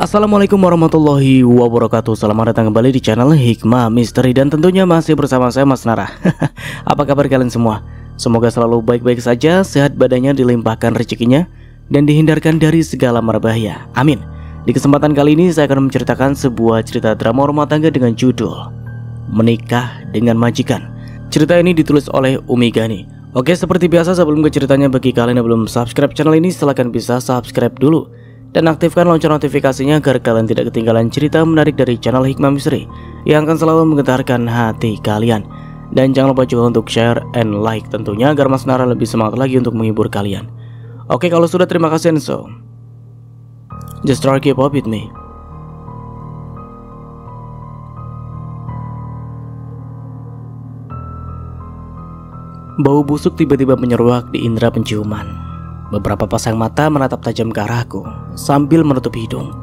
Assalamualaikum warahmatullahi wabarakatuh. Selamat datang kembali di channel Hikmah Misteri. Dan tentunya masih bersama saya Mas Nara. Apa kabar kalian semua? Semoga selalu baik-baik saja, sehat badannya, dilimpahkan rezekinya, dan dihindarkan dari segala mara bahaya. Amin. Di kesempatan kali ini saya akan menceritakan sebuah cerita drama rumah tangga dengan judul Menikah dengan Majikan. Cerita ini ditulis oleh Umi Gani. Oke, seperti biasa sebelum ke ceritanya, bagi kalian yang belum subscribe channel ini, silahkan bisa subscribe dulu dan aktifkan lonceng notifikasinya agar kalian tidak ketinggalan cerita menarik dari channel Hikmah Misteri yang akan selalu menggetarkan hati kalian. Dan jangan lupa juga untuk share and like tentunya agar Mas Nara lebih semangat lagi untuk menghibur kalian. Oke, kalau sudah terima kasih, and so just try keep up with me. Bau busuk tiba-tiba menyeruak di indera penciuman. Beberapa pasang mata menatap tajam ke arahku sambil menutup hidung.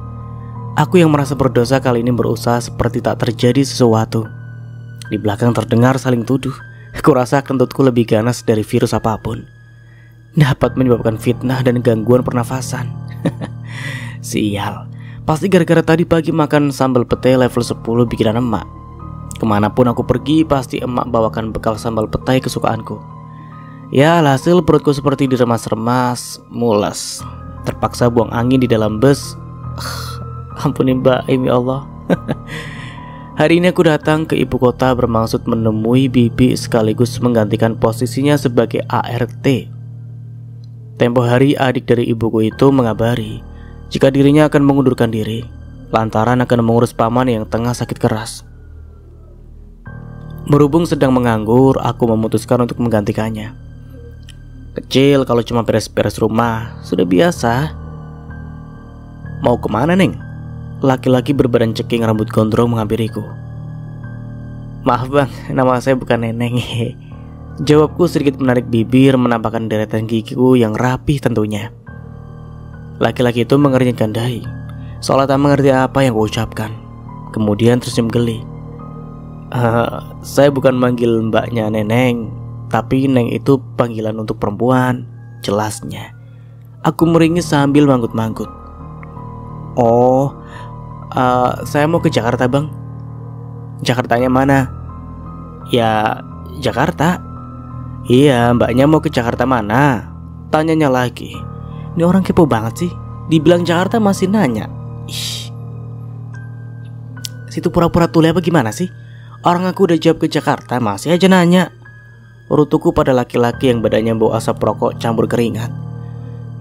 Aku yang merasa berdosa kali ini berusaha seperti tak terjadi sesuatu. Di belakang terdengar saling tuduh. Aku rasa kentutku lebih ganas dari virus apapun. Dapat menyebabkan fitnah dan gangguan pernafasan. Sial. Pasti gara-gara tadi pagi makan sambal petai level 10 bikinan emak. Kemanapun aku pergi pasti emak bawakan bekal sambal petai kesukaanku. Ya, hasil perutku seperti diremas-remas, mules. Terpaksa buang angin di dalam bus. Ampuni Mbak Imi, Allah. Hari ini aku datang ke ibu kota bermaksud menemui bibi sekaligus menggantikan posisinya sebagai ART. Tempo hari adik dari ibuku itu mengabari jika dirinya akan mengundurkan diri lantaran akan mengurus paman yang tengah sakit keras. Berhubung sedang menganggur, aku memutuskan untuk menggantikannya. Kecil kalau cuma beres-beres rumah, sudah biasa. Mau kemana, Neng? Laki-laki berbadan ceking rambut gondrong menghampiriku. Maaf bang, nama saya bukan Neneng. Jawabku sedikit menarik bibir, menampakkan deretan gigiku yang rapih tentunya. Laki-laki itu mengernyitkan dahi, seolah tak mengerti apa yang kuucapkan. Kemudian tersenyum geli. Saya bukan manggil mbaknya Neneng, tapi Neng itu panggilan untuk perempuan, jelasnya. Aku meringis sambil manggut-manggut. Oh, saya mau ke Jakarta bang. Jakartanya mana? Ya, Jakarta. Iya, mbaknya mau ke Jakarta mana? Tanyanya lagi. Ini orang kepo banget sih. Dibilang Jakarta masih nanya. Ih. Situ pura-pura tuli apa gimana sih? Orang aku udah jawab ke Jakarta masih aja nanya. Urutuku pada laki-laki yang badannya bau asap rokok campur keringat.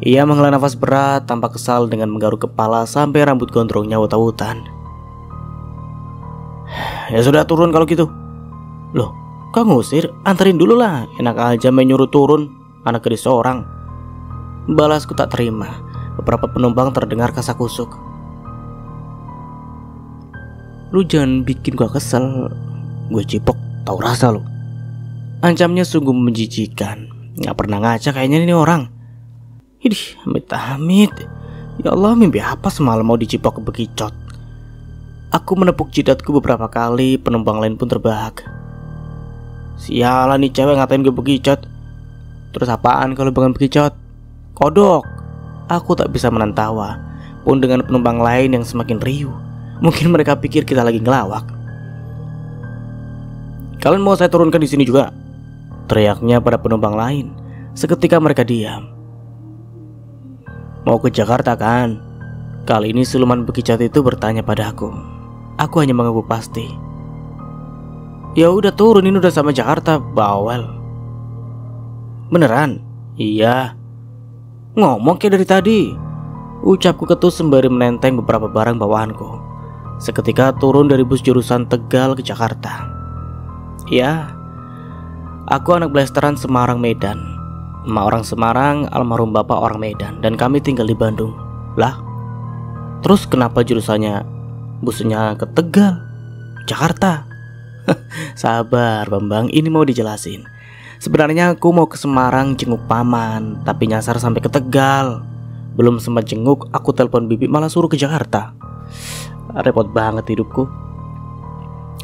Ia menghela nafas berat tanpa kesal dengan menggaruk kepala sampai rambut gondrongnya wut-wutan. Ya sudah, turun kalau gitu. Loh, kok ngusir? Anterin dulu lah. Enak aja menyuruh turun, anak gadis seorang. Balasku tak terima. Beberapa penumpang terdengar kasak-kusuk. Lu jangan bikin gua kesel. Gue cipok, tahu rasa lu. Ancamnya sungguh menjijikan. Gak pernah ngaca kayaknya ini orang. Idih, amit-amit. Ya Allah, mimpi apa semalam mau dicipok ke bekicot. Aku menepuk jidatku beberapa kali. Penumpang lain pun terbahak. Sialan nih cewek ngatain gue bekicot. Terus apaan kalau bukan bekicot? Kodok. Aku tak bisa menahan tawa, pun dengan penumpang lain yang semakin riuh. Mungkin mereka pikir kita lagi ngelawak. Kalian mau saya turunkan di sini juga? Teriaknya pada penumpang lain. Seketika mereka diam. Mau ke Jakarta kan? Kali ini siluman bekicot itu bertanya padaku. Aku hanya mengangguk pasti. Ya udah turun, ini udah sama Jakarta, bawel. Beneran? Iya. Ngomong kayak dari tadi. Ucapku ketus sembari menenteng beberapa barang bawaanku. Seketika turun dari bus jurusan Tegal ke Jakarta. Ya, aku anak blasteran Semarang Medan. Emak orang Semarang, almarhum bapak orang Medan, dan kami tinggal di Bandung. Lah, terus kenapa jurusannya busnya ke Tegal, Jakarta? Sabar Bambang, ini mau dijelasin. Sebenarnya aku mau ke Semarang jenguk paman, tapi nyasar sampai ke Tegal. Belum sempat jenguk, aku telepon bibi malah suruh ke Jakarta. Repot banget hidupku.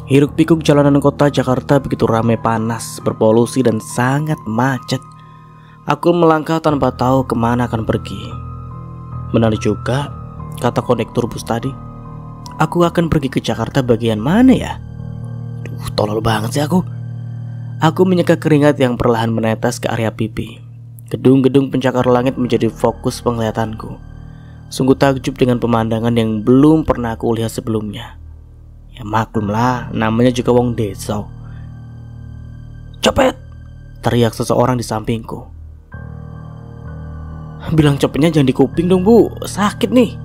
Hiruk pikuk jalanan kota Jakarta begitu ramai, panas, berpolusi dan sangat macet. Aku melangkah tanpa tahu kemana akan pergi. Benar juga, kata kondektur bus tadi. Aku akan pergi ke Jakarta bagian mana ya? Duh, tolol banget sih aku. Aku menyeka keringat yang perlahan menetes ke area pipi. Gedung-gedung pencakar langit menjadi fokus penglihatanku. Sungguh takjub dengan pemandangan yang belum pernah aku lihat sebelumnya. Ya maklum lah, namanya juga wong desa. Copet! Teriak seseorang di sampingku. Bilang copetnya jangan di kuping dong bu, sakit nih,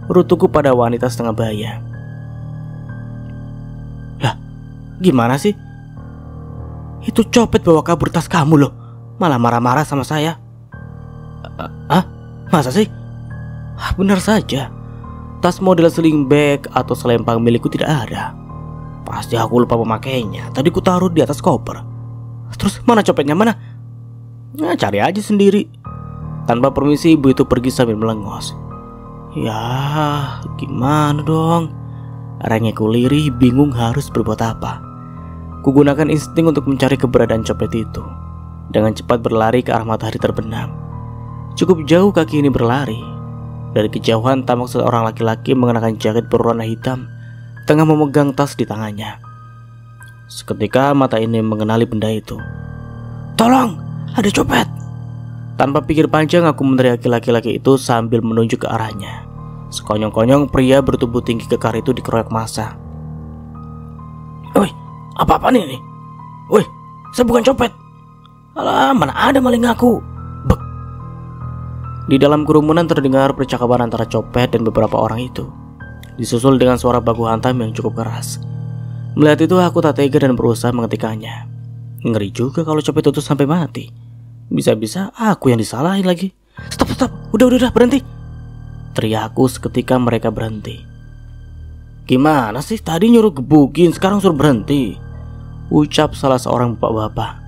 urutuku pada wanita setengah baya. Lah, gimana sih? Itu copet bawa kabur tas kamu loh, malah marah-marah sama saya. Masa sih? Benar saja, tas model sling bag atau selempang milikku tidak ada. Pasti aku lupa memakainya, tadi ku taruh di atas koper. Terus mana copetnya mana? Nah, cari aja sendiri. Tanpa permisi ibu itu pergi sambil melengos. Ya gimana dong? Rasanya ku lirih, bingung harus berbuat apa. Kugunakan insting untuk mencari keberadaan copet itu. Dengan cepat berlari ke arah matahari terbenam. Cukup jauh kaki ini berlari. Dari kejauhan tampak seorang laki-laki mengenakan jaket berwarna hitam, tengah memegang tas di tangannya. Seketika mata ini mengenali benda itu. Tolong, ada copet! Tanpa pikir panjang aku meneriaki laki-laki itu sambil menunjuk ke arahnya. Sekonyong-konyong pria bertubuh tinggi kekar itu dikeroyok massa. Woi, apa-apaan ini? Woi, saya bukan copet. Alah, mana ada maling aku. Bek. Di dalam kerumunan terdengar percakapan antara copet dan beberapa orang itu, disusul dengan suara baku hantam yang cukup keras. Melihat itu aku tak tega dan berusaha menghentikannya. Ngeri juga kalau copet itu sampai mati. Bisa-bisa aku yang disalahin lagi. Stop, udah, berhenti. Teriakku seketika mereka berhenti. Gimana sih, tadi nyuruh gebukin, sekarang suruh berhenti, ucap salah seorang bapak-bapak.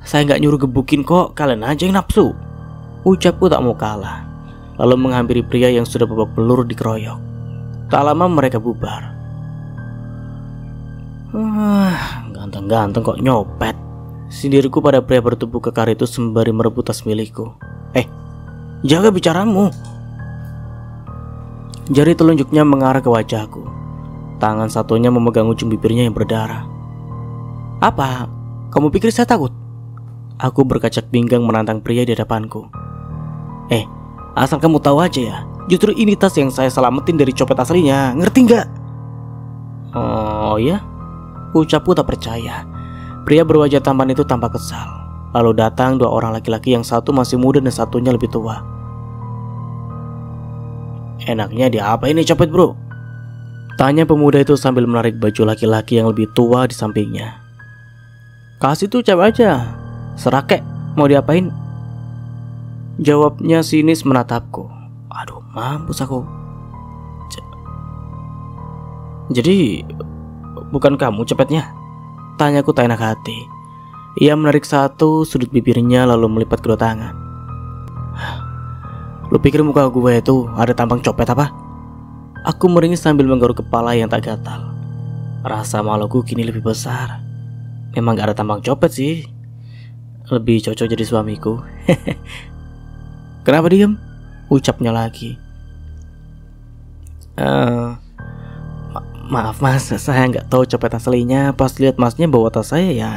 Saya gak nyuruh gebukin kok, kalian aja yang nafsu, ucapku tak mau kalah. Lalu menghampiri pria yang sudah babak belur dikeroyok. Tak lama mereka bubar. Ganteng-ganteng kok nyopet, sindirku pada pria bertubuh kekar itu sembari merebut tas milikku. Jaga bicaramu. Jari telunjuknya mengarah ke wajahku. Tangan satunya memegang ujung bibirnya yang berdarah. Apa? Kamu pikir saya takut? Aku berkacak pinggang menantang pria di hadapanku. Asal kamu tahu aja ya, justru ini tas yang saya selamatin dari copet aslinya, ngerti nggak? Oh ya? Ucapku tak percaya. Pria berwajah tampan itu tampak kesal. Lalu datang dua orang laki-laki, yang satu masih muda dan satunya lebih tua. Enaknya dia apa ini copet bro? Tanya pemuda itu sambil menarik baju laki-laki yang lebih tua di sampingnya. Kasih tuh cewek aja, serakek, mau diapain? Jawabnya sinis menatapku. Aduh, mampus aku. Jadi bukan kamu copetnya? Tanyaku tak enak hati. Ia menarik satu sudut bibirnya lalu melipat kedua tangan. Lu pikir muka gue itu ada tampang copet apa? Aku meringis sambil menggaruk kepala yang tak gatal. Rasa maluku kini lebih besar. Memang gak ada tampang copet sih. Lebih cocok jadi suamiku. Kenapa diem? Ucapnya lagi. Maaf mas, saya nggak tahu copet aslinya. Pas lihat masnya bawa tas saya ya,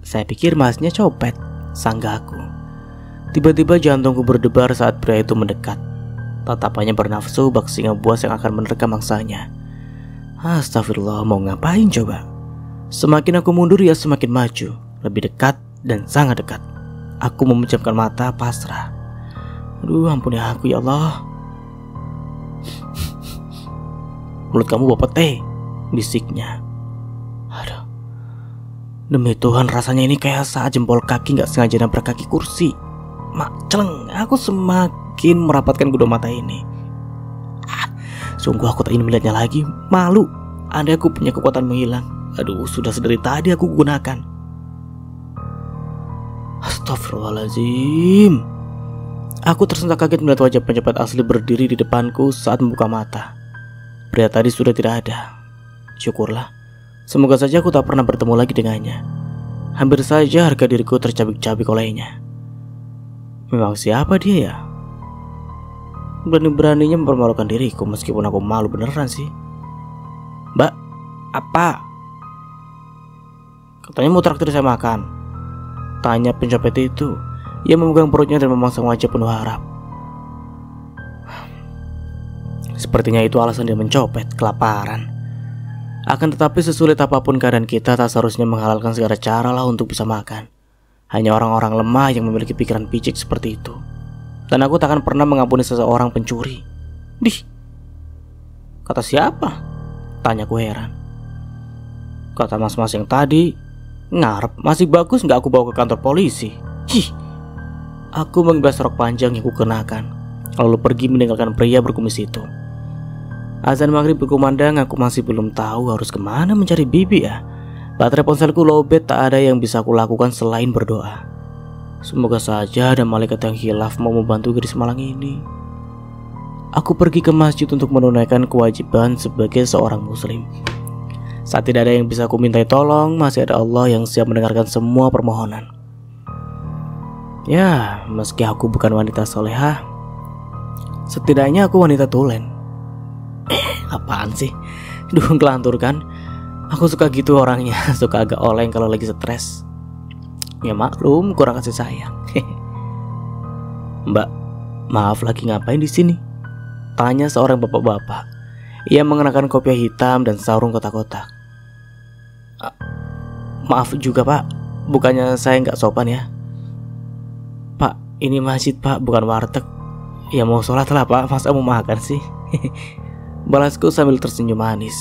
saya pikir masnya copet, sanggahku. Tiba-tiba jantungku berdebar saat pria itu mendekat. Tatapannya bernafsu bak singa buas yang akan menerkam mangsanya. Astagfirullah, mau ngapain coba? Semakin aku mundur ia semakin maju, lebih dekat dan sangat dekat. Aku memejamkan mata pasrah. Aduh, ampuni aku ya Allah. Mulut kamu bau pete, bisiknya. Aduh, demi Tuhan rasanya ini kayak saat jempol kaki gak sengaja nabrak kaki kursi. Celeng, aku semakin merapatkan kedua mata ini. Sungguh aku tak ingin melihatnya lagi. Malu, andai aku punya kekuatan menghilang. Aduh, sudah sedari tadi aku gunakan. Astagfirullahaladzim. Aku tersentak kaget melihat wajah penjabat asli berdiri di depanku saat membuka mata. Pria tadi sudah tidak ada. Syukurlah. Semoga saja aku tak pernah bertemu lagi dengannya. Hampir saja harga diriku tercabik-cabik olehnya. Memang siapa dia ya? Berani-beraninya mempermalukan diriku meskipun aku malu beneran sih. Mbak, apa? Katanya mau traktir saya makan, tanya pencopet itu. Ia memegang perutnya dan memasang wajah penuh harap. Sepertinya itu alasan dia mencopet, kelaparan. Akan tetapi sesulit apapun keadaan kita, tak seharusnya menghalalkan segala cara lah untuk bisa makan. Hanya orang-orang lemah yang memiliki pikiran picik seperti itu. Dan aku takkan pernah mengampuni seseorang pencuri. Dih, kata siapa? Tanyaku heran. Kata mas-mas yang tadi. Ngarep, masih bagus gak aku bawa ke kantor polisi? Hih. Aku mengibas rok panjang yang kukenakan, lalu pergi meninggalkan pria berkumis itu. Azan maghrib berkumandang, aku masih belum tahu harus kemana mencari bibi ya. Baterai ponselku lowbat, tak ada yang bisa aku lakukan selain berdoa. Semoga saja ada malaikat yang hilaf mau membantu gadis malang ini. Aku pergi ke masjid untuk menunaikan kewajiban sebagai seorang muslim. Saat tidak ada yang bisa aku mintai tolong, masih ada Allah yang siap mendengarkan semua permohonan. Ya, meski aku bukan wanita solehah, setidaknya aku wanita tulen. Apaan sih? Duh, ngelantur kan? Aku suka gitu orangnya, suka agak oleng kalau lagi stres. Ya maklum, kurang kasih sayang. Mbak, maaf lagi ngapain di sini? Tanya seorang bapak-bapak. Ia mengenakan kopiah hitam dan sarung kotak-kotak. Maaf juga pak, bukannya saya nggak sopan ya. Pak, ini masjid pak, bukan warteg. Ya mau sholat lah pak, masa mau makan sih? Balasku sambil tersenyum manis.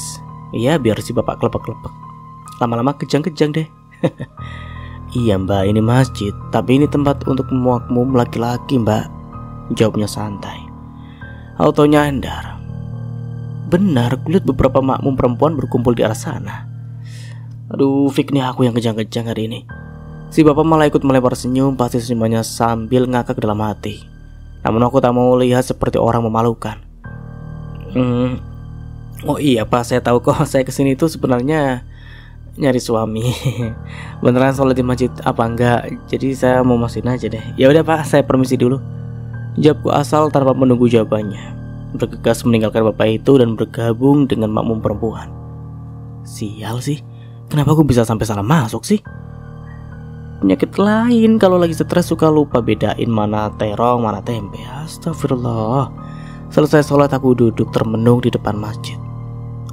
Iya, biar si bapak kelepek-kelepek. Lama-lama kejang-kejang deh. Iya mbak, ini masjid, tapi ini tempat untuk makmum laki-laki mbak. Jawabnya santai. Autonya endar. Benar, kulihat beberapa makmum perempuan berkumpul di arah sana. Aduh, fik nih aku yang kejang-kejang hari ini. Si bapak malah ikut melebar senyum, pasti senyumannya sambil ngakak dalam hati. Namun aku tak mau lihat seperti orang memalukan. Oh iya pak, saya tahu kok. Saya kesini itu sebenarnya nyari suami. Beneran sholat di masjid apa enggak? Jadi saya mau masukin aja deh. Ya udah pak, saya permisi dulu. Jawabku asal tanpa menunggu jawabannya. Bergegas meninggalkan bapak itu dan bergabung dengan makmum perempuan. Sial sih, kenapa aku bisa sampai salah masuk sih? Penyakit lain kalau lagi stres suka lupa bedain mana terong mana tempe. Astagfirullah. Selesai sholat aku duduk termenung di depan masjid.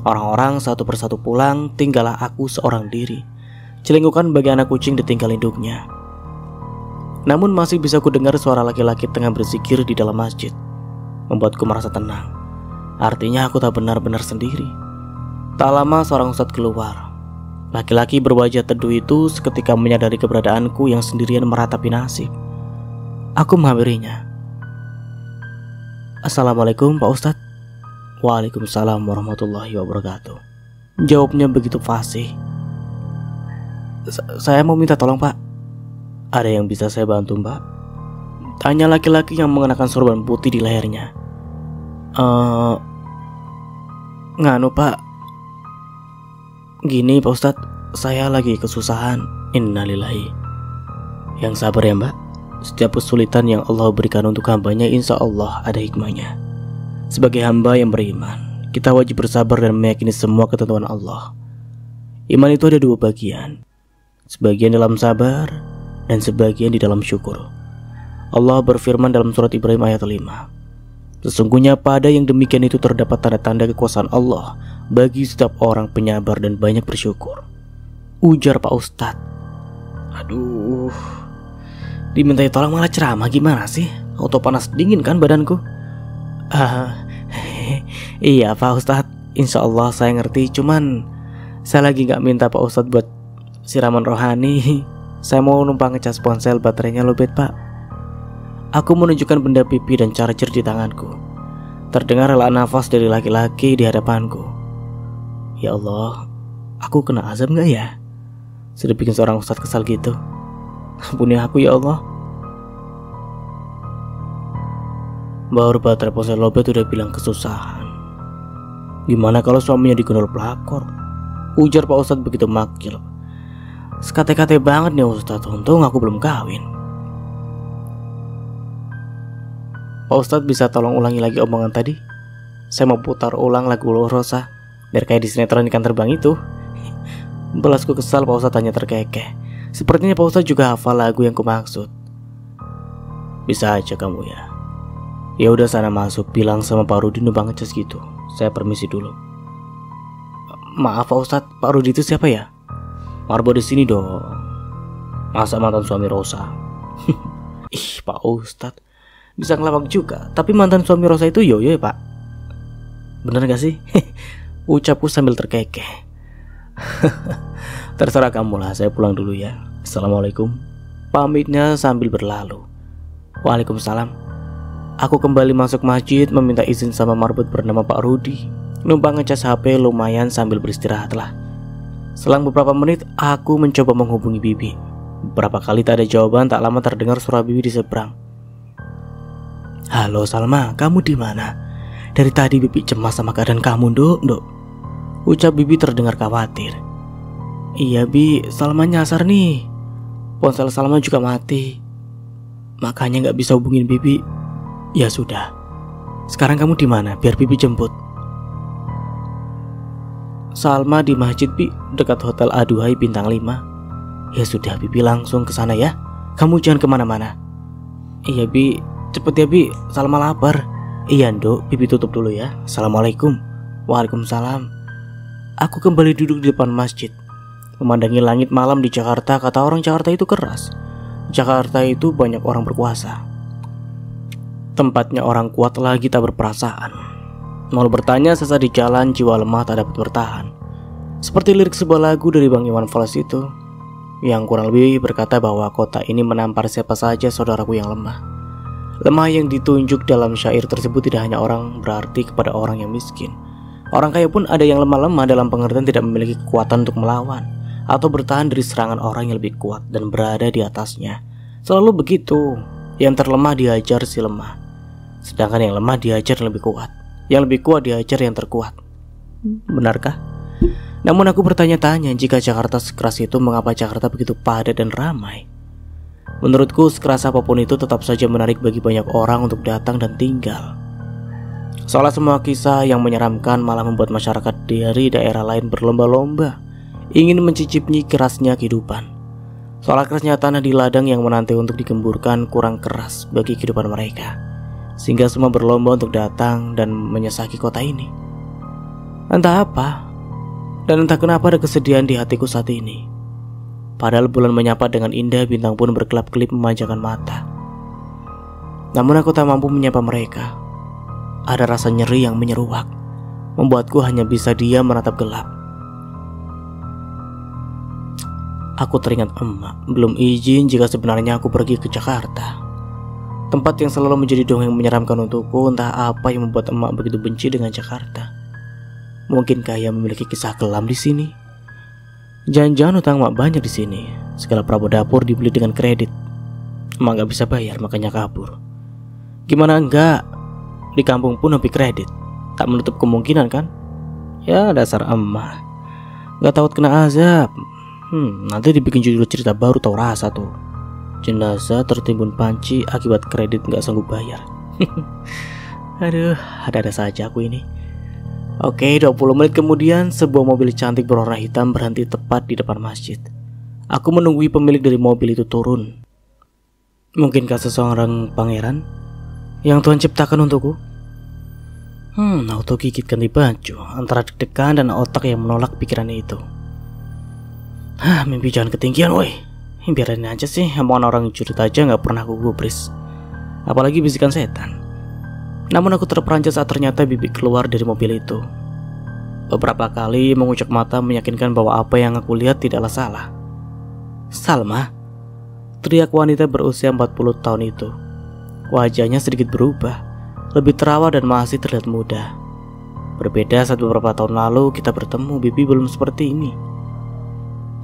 Orang-orang satu persatu pulang, tinggallah aku seorang diri. Celingukan bagi anak kucing ditinggal induknya. Namun masih bisa ku dengar suara laki-laki tengah berzikir di dalam masjid. Membuatku merasa tenang. Artinya aku tak benar-benar sendiri. Tak lama seorang ustadz keluar. Laki-laki berwajah teduh itu seketika menyadari keberadaanku yang sendirian meratapi nasib. Aku menghampirinya. Assalamualaikum Pak Ustadz. Waalaikumsalam warahmatullahi wabarakatuh. Jawabnya begitu fasih. Saya mau minta tolong Pak. Ada yang bisa saya bantu Mbak? Tanya laki-laki yang mengenakan sorban putih di lehernya. Nganu Pak, gini Pak Ustadz, saya lagi kesusahan. Innalillahi. Yang sabar ya Mbak. Setiap kesulitan yang Allah berikan untuk hambanya, insya Allah ada hikmahnya. Sebagai hamba yang beriman, kita wajib bersabar dan meyakini semua ketentuan Allah. Iman itu ada dua bagian. Sebagian dalam sabar dan sebagian di dalam syukur. Allah berfirman dalam surat Ibrahim ayat 5. Sesungguhnya pada yang demikian itu terdapat tanda-tanda kekuasaan Allah bagi setiap orang penyabar dan banyak bersyukur. Ujar Pak Ustadz. Aduh, dimintai tolong malah ceramah, gimana sih? Auto panas dingin kan badanku. Iya Pak Ustadz, insya Allah saya ngerti. Cuman saya lagi gak minta Pak Ustadz buat siraman rohani. Saya mau numpang ngecas ponsel, baterainya lowbat Pak. Aku menunjukkan benda pipi dan charger di tanganku. Terdengar helaan nafas dari laki-laki di hadapanku. Ya Allah, aku kena azab gak ya? Sudah bikin seorang ustadz kesal gitu. Ampuni aku ya Allah. Baru baterai ponsel lowbat udah bilang kesusahan. Gimana kalau suaminya digondol pelakor? Ujar Pak Ustadz begitu makil. Sekate-kate banget nih Ustadz, untung aku belum kawin. Pak Ustadz bisa tolong ulangi lagi omongan tadi? Saya mau putar ulang lagu Rosa, biar kayak di sinetron ikan terbang itu. Belasku kesal, Pak Ustadz tanya terkekeh. Sepertinya Pak Ustadz juga hafal lagu yang kumaksud. Bisa aja kamu ya. Ya udah sana masuk, bilang sama Pak Rudi numpang ngecas gitu. Saya permisi dulu. Maaf Pak Ustadz, Pak Rudi itu siapa ya? Marbo di sini dong. Masa mantan suami Rosa? Ih Pak Ustadz, bisa ngelawak juga. Tapi mantan suami Rosa itu Yoyo ya Pak? Bener gak sih? Ucapku sambil terkekeh. Terserah kamu lah, saya pulang dulu ya. Assalamualaikum. Pamitnya sambil berlalu. Waalaikumsalam. Aku kembali masuk masjid, meminta izin sama marbot bernama Pak Rudi. Numpang ngecas HP lumayan sambil beristirahat lah. Selang beberapa menit aku mencoba menghubungi Bibi. Beberapa kali tak ada jawaban, tak lama terdengar suara Bibi di seberang. Halo Salma, kamu di mana? Dari tadi Bibi cemas sama keadaan kamu, Dok. Ucap Bibi terdengar khawatir. Iya Bi, Salma nyasar nih. Ponsel Salma juga mati. Makanya gak bisa hubungin Bibi. Ya sudah. Sekarang kamu di mana? Biar Bibi jemput. Salma di masjid Bi, dekat Hotel Aduhai bintang 5. Ya sudah, Bibi langsung ke sana ya. Kamu jangan kemana-mana. Iya Bi, cepet ya Bi, Salma lapar. Iya Nduk, Bibi tutup dulu ya. Assalamualaikum. Waalaikumsalam. Aku kembali duduk di depan masjid. Memandangi langit malam di Jakarta, kata orang Jakarta itu keras. Jakarta itu banyak orang berkuasa. Tempatnya orang kuat lagi tak berperasaan. Mau bertanya sesaat di jalan, jiwa lemah tak dapat bertahan. Seperti lirik sebuah lagu dari Bang Iwan Fals itu, yang kurang lebih berkata bahwa kota ini menampar siapa saja saudaraku yang lemah. Lemah yang ditunjuk dalam syair tersebut tidak hanya orang berarti kepada orang yang miskin. Orang kaya pun ada yang lemah-lemah dalam pengertian tidak memiliki kekuatan untuk melawan atau bertahan dari serangan orang yang lebih kuat dan berada di atasnya. Selalu begitu. Yang terlemah diajar si lemah, sedangkan yang lemah diajar yang lebih kuat. Yang lebih kuat diajar yang terkuat. Benarkah? Namun aku bertanya-tanya, jika Jakarta sekeras itu, mengapa Jakarta begitu padat dan ramai? Menurutku sekeras apapun itu tetap saja menarik bagi banyak orang untuk datang dan tinggal. Seolah semua kisah yang menyeramkan malah membuat masyarakat dari daerah lain berlomba-lomba ingin mencicipi kerasnya kehidupan. Seolah kerasnya tanah di ladang yang menanti untuk digemburkan kurang keras bagi kehidupan mereka, sehingga semua berlomba untuk datang dan menyesaki kota ini. Entah apa, dan entah kenapa ada kesedihan di hatiku saat ini. Padahal bulan menyapa dengan indah, bintang pun berkelap-kelip memanjakan mata. Namun aku tak mampu menyapa mereka. Ada rasa nyeri yang menyeruak, membuatku hanya bisa diam menatap gelap. Aku teringat emak belum izin jika sebenarnya aku pergi ke Jakarta. Tempat yang selalu menjadi dongeng menyeramkan untukku. Entah apa yang membuat emak begitu benci dengan Jakarta. Mungkinkah ia memiliki kisah kelam di sini? Jangan-jangan utang emak banyak di sini. Segala perabot dapur dibeli dengan kredit. Emak gak bisa bayar, makanya kabur. Gimana enggak? Di kampung pun hobi kredit. Tak menutup kemungkinan kan? Ya dasar emak, gak takut kena azab. Nanti dibikin judul cerita baru tau rasa tuh. Jenazah tertimbun panci akibat kredit gak sanggup bayar. Aduh, ada-ada saja aku ini. Oke, 20 menit kemudian sebuah mobil cantik berwarna hitam berhenti tepat di depan masjid. Aku menunggu pemilik dari mobil itu turun. Mungkinkah seseorang pangeran yang Tuhan ciptakan untukku? Auto gigit ganti baju antara deg-degan dan otak yang menolak pikirannya itu. Mimpi jangan ketinggian woi. Biarin aja sih, omongan orang curut aja gak pernah aku gubris, apalagi bisikan setan. Namun aku terperanjat saat ternyata Bibi keluar dari mobil itu. Beberapa kali mengucap mata meyakinkan bahwa apa yang aku lihat tidaklah salah. Salma, teriak wanita berusia 40 tahun itu. Wajahnya sedikit berubah, lebih terawat dan masih terlihat muda. Berbeda saat beberapa tahun lalu kita bertemu, Bibi belum seperti ini.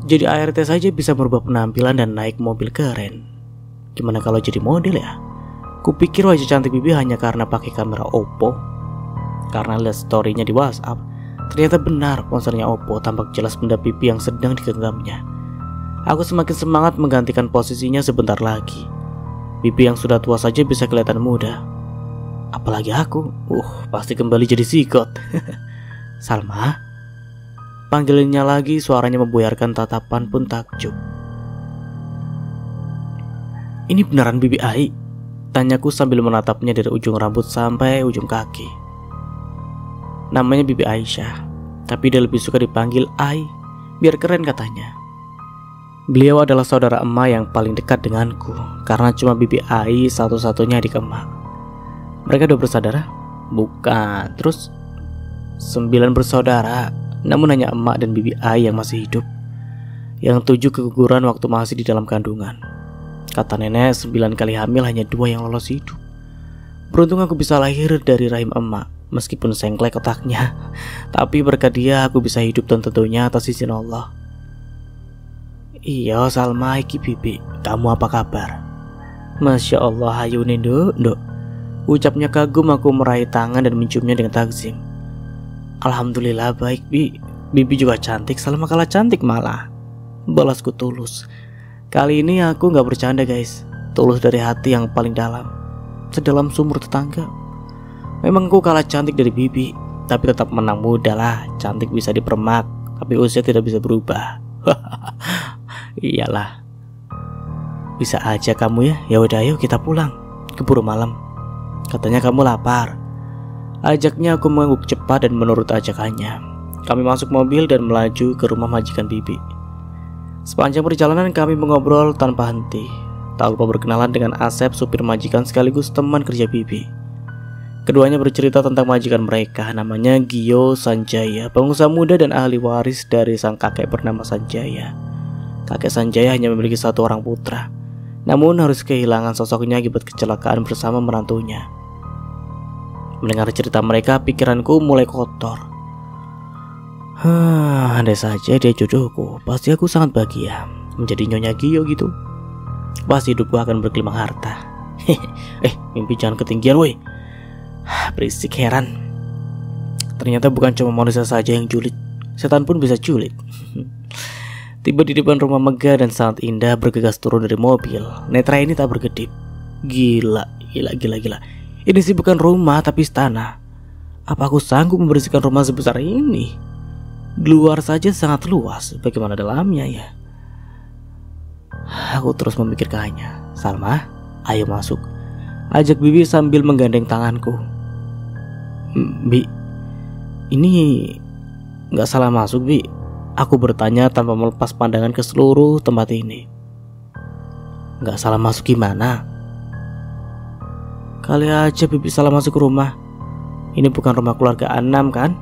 Jadi ART saja bisa merubah penampilan dan naik mobil keren. Gimana kalau jadi model ya? Kupikir wajah cantik Bibi hanya karena pakai kamera Oppo. Karena lihat story-nya di WhatsApp, ternyata benar ponselnya Oppo tampak jelas benda Bibi yang sedang digenggamnya. Aku semakin semangat menggantikan posisinya sebentar lagi. Bibi yang sudah tua saja bisa kelihatan muda. Apalagi aku, pasti kembali jadi sikot. Salma? Panggilannya lagi, suaranya membuyarkan, tatapan pun takjub. Ini beneran Bibi Ai? Tanyaku sambil menatapnya dari ujung rambut sampai ujung kaki. Namanya Bibi Aisyah, tapi dia lebih suka dipanggil Ai, biar keren katanya. Beliau adalah saudara emak yang paling dekat denganku, karena cuma Bibi Ai satu-satunya adik emak. Mereka 2 bersaudara? Bukan. Terus 9 bersaudara, namun hanya emak dan Bibi Ai yang masih hidup. Yang 7 keguguran waktu masih di dalam kandungan. Kata nenek, 9 kali hamil hanya 2 yang lolos hidup. Beruntung aku bisa lahir dari rahim emak, meskipun sengklek otaknya. Tapi berkat dia aku bisa hidup dan tentunya atas izin Allah. Iya Salma, iki Bibi, kamu apa kabar? Masya Allah, ayo Nduk. Ucapnya kagum, aku meraih tangan dan menciumnya dengan takzim. Alhamdulillah baik Bi. Bibi juga cantik, Salma kalah cantik malah. Balasku tulus. Kali ini aku gak bercanda guys, tulus dari hati yang paling dalam, sedalam sumur tetangga. Memang aku kalah cantik dari Bibi, tapi tetap menang muda lah. Cantik bisa dipermak, tapi usia tidak bisa berubah. Iyalah. Bisa aja kamu ya. Ya udah ayo kita pulang, keburu malam. Katanya kamu lapar. Ajaknya, aku mengangguk cepat dan menurut ajakannya. Kami masuk mobil dan melaju ke rumah majikan Bibi. Sepanjang perjalanan kami mengobrol tanpa henti. Tak lupa berkenalan dengan Asep, supir majikan sekaligus teman kerja Bibi. Keduanya bercerita tentang majikan mereka, namanya Gio Sanjaya, pengusaha muda dan ahli waris dari sang kakek bernama Sanjaya. Kakek Sanjaya hanya memiliki 1 orang putra, namun harus kehilangan sosoknya akibat kecelakaan bersama menantunya. Mendengar cerita mereka, pikiranku mulai kotor. Andai saja dia jodohku, pasti aku sangat bahagia menjadi Nyonya Gio gitu. Pasti hidupku akan bergelimang harta. Mimpi jangan ketinggian woi. Berisik, heran. Ternyata bukan cuma manusia saja yang julid, setan pun bisa julid. Tiba di depan rumah megah dan sangat indah, bergegas turun dari mobil. Netra ini tak berkedip. Gila. Ini sih bukan rumah tapi istana. Apa aku sanggup membersihkan rumah sebesar ini? Di luar saja sangat luas, bagaimana dalamnya ya? Aku terus memikirkannya. Salma, ayo masuk, ajak Bibi sambil menggandeng tanganku. Bi, ini gak salah masuk Bi? Aku bertanya tanpa melepas pandangan ke seluruh tempat ini. Gak salah masuk gimana? Kali aja Bibi salah masuk rumah. Ini bukan rumah keluarga Anam kan?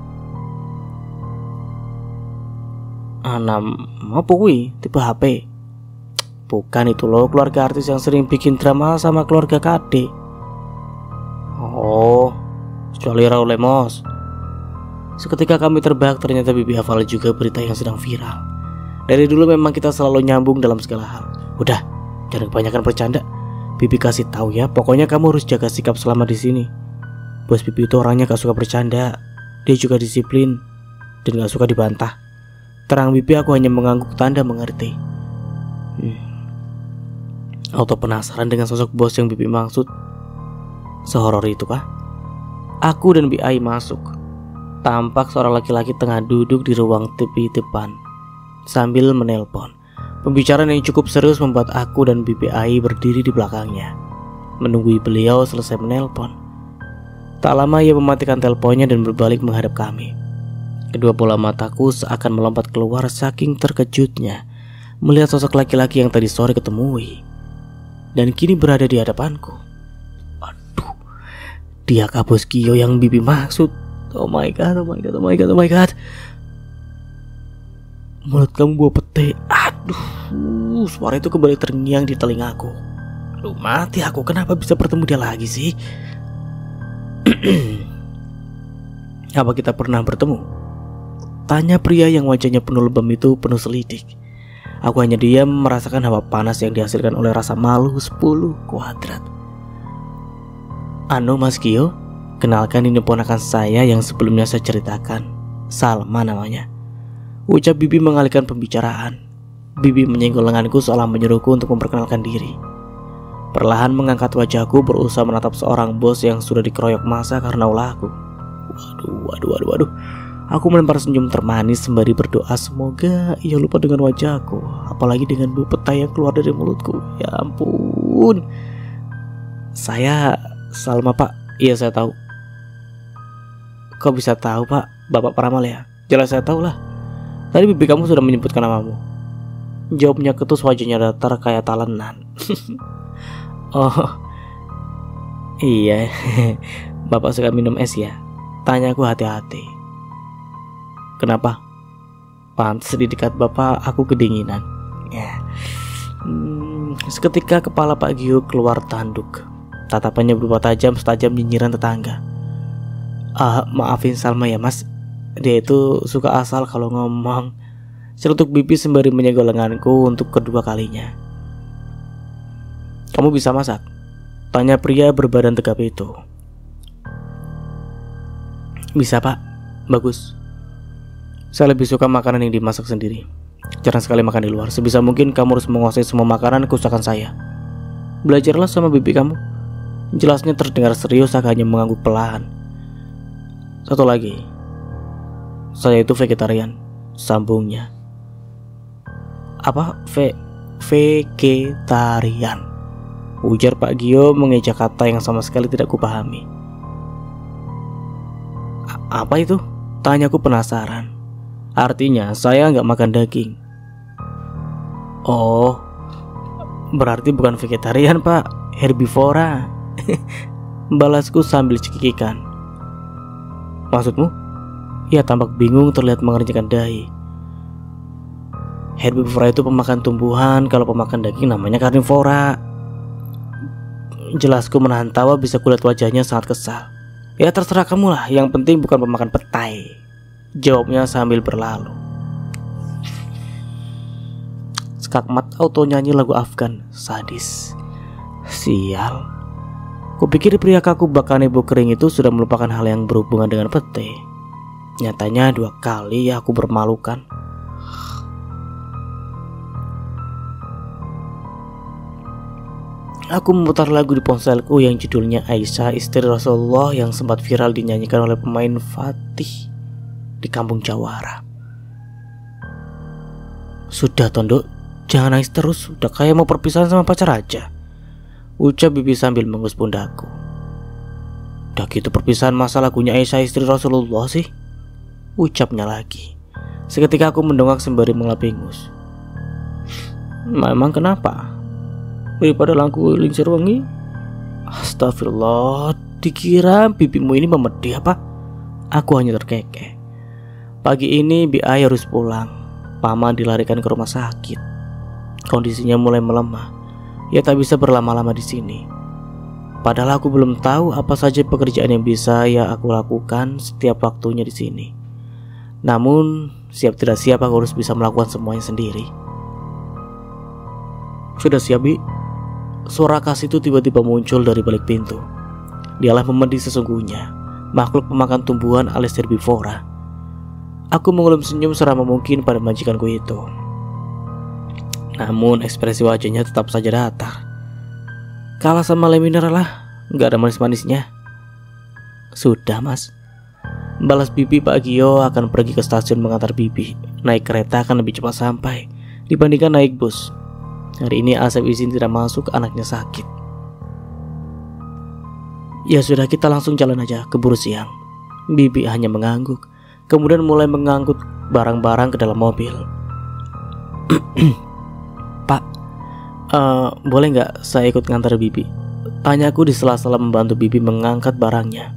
Anam apa kuwi? Tipe HP? Bukan itu loh, keluarga artis yang sering bikin drama sama keluarga Kade. Oh, kecuali Raul Lemos. Seketika kami terbahak, ternyata Bibi hafal juga berita yang sedang viral. Dari dulu memang kita selalu nyambung dalam segala hal. Udah, jangan kebanyakan bercanda. Bibi kasih tahu ya, pokoknya kamu harus jaga sikap selama di sini. Bos Bibi itu orangnya gak suka bercanda. Dia juga disiplin dan gak suka dibantah. Terang Bibi, aku hanya mengangguk tanda mengerti. Auto penasaran dengan sosok bos yang Bibi maksud. Sehoror itu kah? Aku dan Bi Ai masuk. Tampak seorang laki-laki tengah duduk di ruang tepi depan sambil menelpon. Pembicaraan yang cukup serius membuat aku dan Bibi Ai berdiri di belakangnya, menunggu beliau selesai menelpon. Tak lama ia mematikan teleponnya dan berbalik menghadap kami. Kedua bola mataku seakan melompat keluar saking terkejutnya melihat sosok laki-laki yang tadi sore ketemui dan kini berada di hadapanku. Aduh, dia Bos Gio yang Bibi maksud. Oh my god. Mulut kamu bawa pete. Aduh, suara itu kembali terngiang di telingaku. Aduh, mati aku, kenapa bisa bertemu dia lagi sih? Apa kita pernah bertemu? Tanya pria yang wajahnya penuh lebam itu penuh selidik. Aku hanya diam merasakan hawa panas yang dihasilkan oleh rasa malu 10 kuadrat. Anu Mas Gio, kenalkan ini ponakan saya yang sebelumnya saya ceritakan. Salma namanya. Ucap Bibi mengalihkan pembicaraan. Bibi menyenggol lenganku seolah menyuruhku untuk memperkenalkan diri. Perlahan mengangkat wajahku berusaha menatap seorang bos yang sudah dikeroyok massa karena ulahku. Waduh. Aku melempar senyum termanis sembari berdoa semoga ia lupa dengan wajahku, apalagi dengan bau petai yang keluar dari mulutku. Ya ampun. Saya Salma, Pak. Iya, saya tahu. Kok bisa tahu, Pak? Bapak peramal ya? Jelas saya tahu lah. Tadi bibi kamu sudah menyebutkan namamu. Jawabnya ketus, wajahnya datar kayak talenan. Oh iya. Bapak suka minum es ya? Tanyaku hati-hati. Kenapa? Pantes di dekat bapak aku kedinginan. Ya. Seketika kepala Pak Gio keluar tanduk. Tatapannya berubah tajam setajam nyinyiran tetangga. Maafin Salma ya mas, dia itu suka asal kalau ngomong. Celutuk pipi sembari menyegel lenganku untuk kedua kalinya. Kamu bisa masak? Tanya pria berbadan tegap itu. Bisa pak, bagus. Saya lebih suka makanan yang dimasak sendiri. Jarang sekali makan di luar. Sebisa mungkin kamu harus menguasai semua makanan kesukaan saya. Belajarlah sama bibi kamu. Jelasnya terdengar serius, agaknya mengangguk perlahan. Satu lagi, saya itu vegetarian, sambungnya. Apa? Vegetarian, ujar Pak Gio mengeja kata yang sama sekali tidak kupahami. Apa itu? Tanyaku penasaran. Artinya saya nggak makan daging. Oh, berarti bukan vegetarian pak, herbivora. Balasku sambil cekikikan. Maksudmu? Ia tampak bingung, terlihat mengerjakan dahi. Herbivora itu pemakan tumbuhan, kalau pemakan daging namanya karnivora. Jelasku menahan tawa, bisa kulihat wajahnya sangat kesal. Ya terserah kamu lah, yang penting bukan pemakan petai, jawabnya sambil berlalu. Skakmat auto nyanyi lagu Afgan, sadis. Sial. Kupikir pria kaku bakal nebo kering itu sudah melupakan hal yang berhubungan dengan pete. Nyatanya 2 kali aku bermalukan. Aku memutar lagu di ponselku yang judulnya Aisyah istri Rasulullah yang sempat viral dinyanyikan oleh pemain Fatih di kampung Jawara. Sudah Tondok, jangan nangis terus, udah kayak mau perpisahan sama pacar aja, ucap bibi sambil mengus pundakku. Udah gitu perpisahan masa lagunya Aisyah istri Rasulullah sih, ucapnya lagi. Seketika aku mendongak sembari mengelap ingus. Memang kenapa? Daripada lampu lingsir wangi. Astagfirullah, dikira bibimu ini memedih apa? Aku hanya terkekeh. Pagi ini Bi Ai harus pulang. Paman dilarikan ke rumah sakit. Kondisinya mulai melemah. Ia tak bisa berlama-lama di sini. Padahal aku belum tahu apa saja pekerjaan yang bisa aku lakukan setiap waktunya di sini. Namun siap tidak siap aku harus bisa melakukan semuanya sendiri. Sudah siap Bi? Suara Kas itu tiba-tiba muncul dari balik pintu. Dialah memedi sesungguhnya, makhluk pemakan tumbuhan alias herbivora. Aku mengulum senyum serama mungkin pada majikanku itu. Namun ekspresi wajahnya tetap saja datar. Kalah sama le mineral lah, gak ada manis-manisnya. Sudah mas, balas bibi. Pak Gio akan pergi ke stasiun mengantar bibi. Naik kereta akan lebih cepat sampai dibandingkan naik bus. Hari ini Asep izin tidak masuk, anaknya sakit. Ya sudah, kita langsung jalan aja, keburu siang. Bibi hanya mengangguk, kemudian mulai mengangkut barang-barang ke dalam mobil. Pak, boleh nggak saya ikut ngantar bibi? Tanyaku di sela-sela membantu bibi mengangkat barangnya.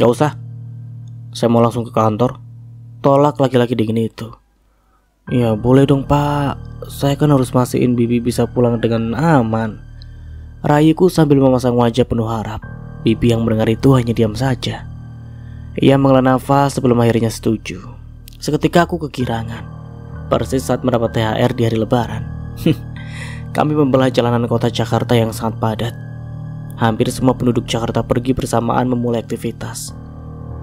Gak usah, saya mau langsung ke kantor, tolak laki-laki dingin itu. Ya boleh dong pak, saya kan harus mastiin bibi bisa pulang dengan aman, rayuku sambil memasang wajah penuh harap. Bibi yang mendengar itu hanya diam saja. Ia menghela nafas sebelum akhirnya setuju. Seketika aku kegirangan, persis saat mendapat THR di hari lebaran. Kami membelah jalanan kota Jakarta yang sangat padat. Hampir semua penduduk Jakarta pergi bersamaan memulai aktivitas,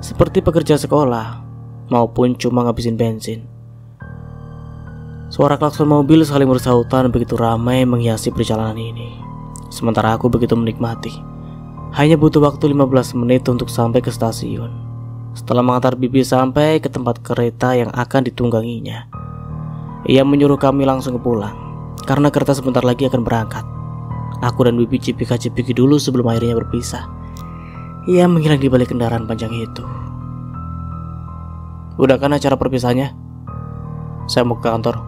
seperti pekerja sekolah maupun cuma ngabisin bensin. Suara klakson mobil saling bersahutan begitu ramai menghiasi perjalanan ini. sementara aku begitu menikmati. Hanya butuh waktu 15 menit untuk sampai ke stasiun. Setelah mengantar Bibi sampai ke tempat kereta yang akan ditungganginya, ia menyuruh kami langsung pulang, karena kereta sebentar lagi akan berangkat. Aku dan Bibi cipika-cipiki dulu sebelum akhirnya berpisah. Ia menghilang di balik kendaraan panjang itu. Udah kan acara perpisahannya? Saya mau ke kantor.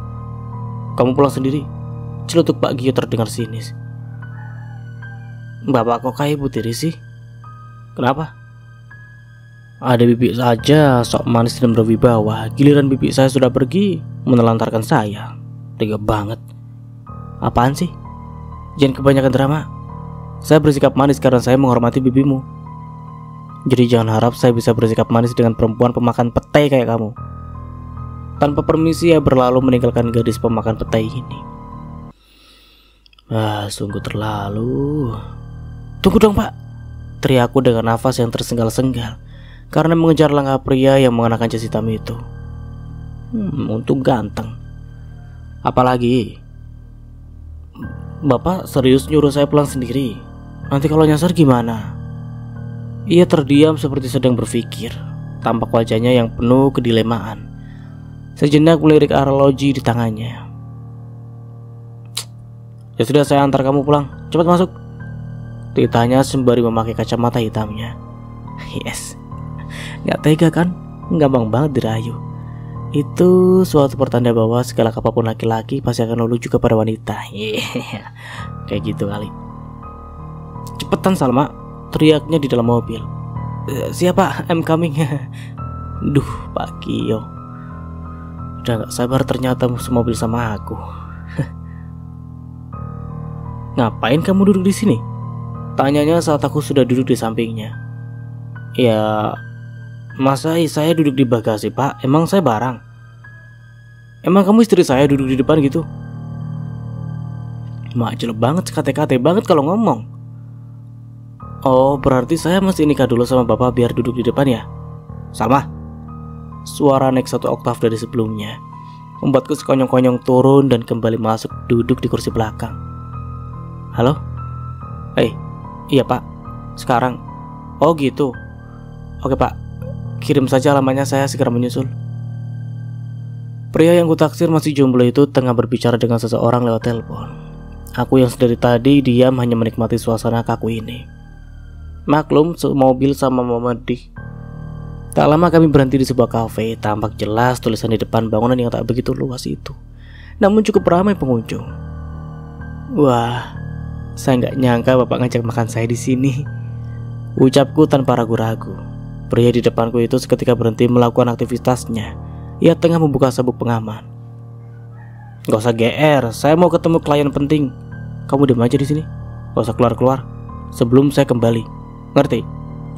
Kamu pulang sendiri? Celutuk Pak Gio terdengar sinis. Bapak kok kayak ibu tiri sih? Kenapa? Ada Bibi saja sok manis dan berwibawa. Giliran Bibi saya sudah pergi menelantarkan saya. Tega banget. Apaan sih? Jangan kebanyakan drama. Saya bersikap manis karena saya menghormati bibimu. Jadi jangan harap saya bisa bersikap manis dengan perempuan pemakan petai kayak kamu. Tanpa permisi ia berlalu meninggalkan gadis pemakan petai ini. Sungguh terlalu. Tunggu dong Pak, teriakku dengan nafas yang tersengal-sengal karena mengejar langkah pria yang mengenakan jas hitam itu. Untung ganteng. Apalagi? Bapak serius nyuruh saya pulang sendiri? Nanti kalau nyasar gimana? Ia terdiam seperti sedang berpikir. Tampak wajahnya yang penuh kedilemaan. Sejenak melirik arloji di tangannya. Ya sudah, saya antar kamu pulang. Cepat masuk, ditanya sembari memakai kacamata hitamnya. Yes, gak tega kan? Gampang banget dirayu. Itu suatu pertanda bahwa segala apapun laki-laki pasti akan luluh juga pada wanita. Kayak gitu kali. Cepetan Salma, teriaknya di dalam mobil. Siapa? I'm coming. Duh Pak Gio, udah gak sabar ternyata semobil sama aku. Ngapain kamu duduk di sini? Tanyanya saat aku sudah duduk di sampingnya. Ya, masa saya duduk di bagasi Pak? Emang saya barang? Emang kamu istri saya duduk di depan gitu? Makjel banget, kate-kate banget kalau ngomong. Oh, berarti saya mesti nikah dulu sama bapak biar duduk di depan ya? Salma, suara naik 1 oktav dari sebelumnya membuatku sekonyong-konyong turun dan kembali masuk duduk di kursi belakang. Halo? Iya Pak, sekarang. Oh gitu. Oke Pak, kirim saja alamatnya, saya segera menyusul. Pria yang kutaksir masih jomblo itu tengah berbicara dengan seseorang lewat telepon. Aku yang sedari tadi diam hanya menikmati suasana kaku ini. Maklum, mobil sama Momedi. Tak lama kami berhenti di sebuah kafe. Tampak jelas tulisan di depan bangunan yang tak begitu luas itu, namun cukup ramai pengunjung. Wah, saya nggak nyangka bapak ngajak makan saya di sini, ucapku tanpa ragu-ragu. Pria di depanku itu seketika berhenti melakukan aktivitasnya. Ia tengah membuka sabuk pengaman. Gak usah GR, saya mau ketemu klien penting. Kamu diam aja di sini, gak usah keluar-keluar sebelum saya kembali. Ngerti?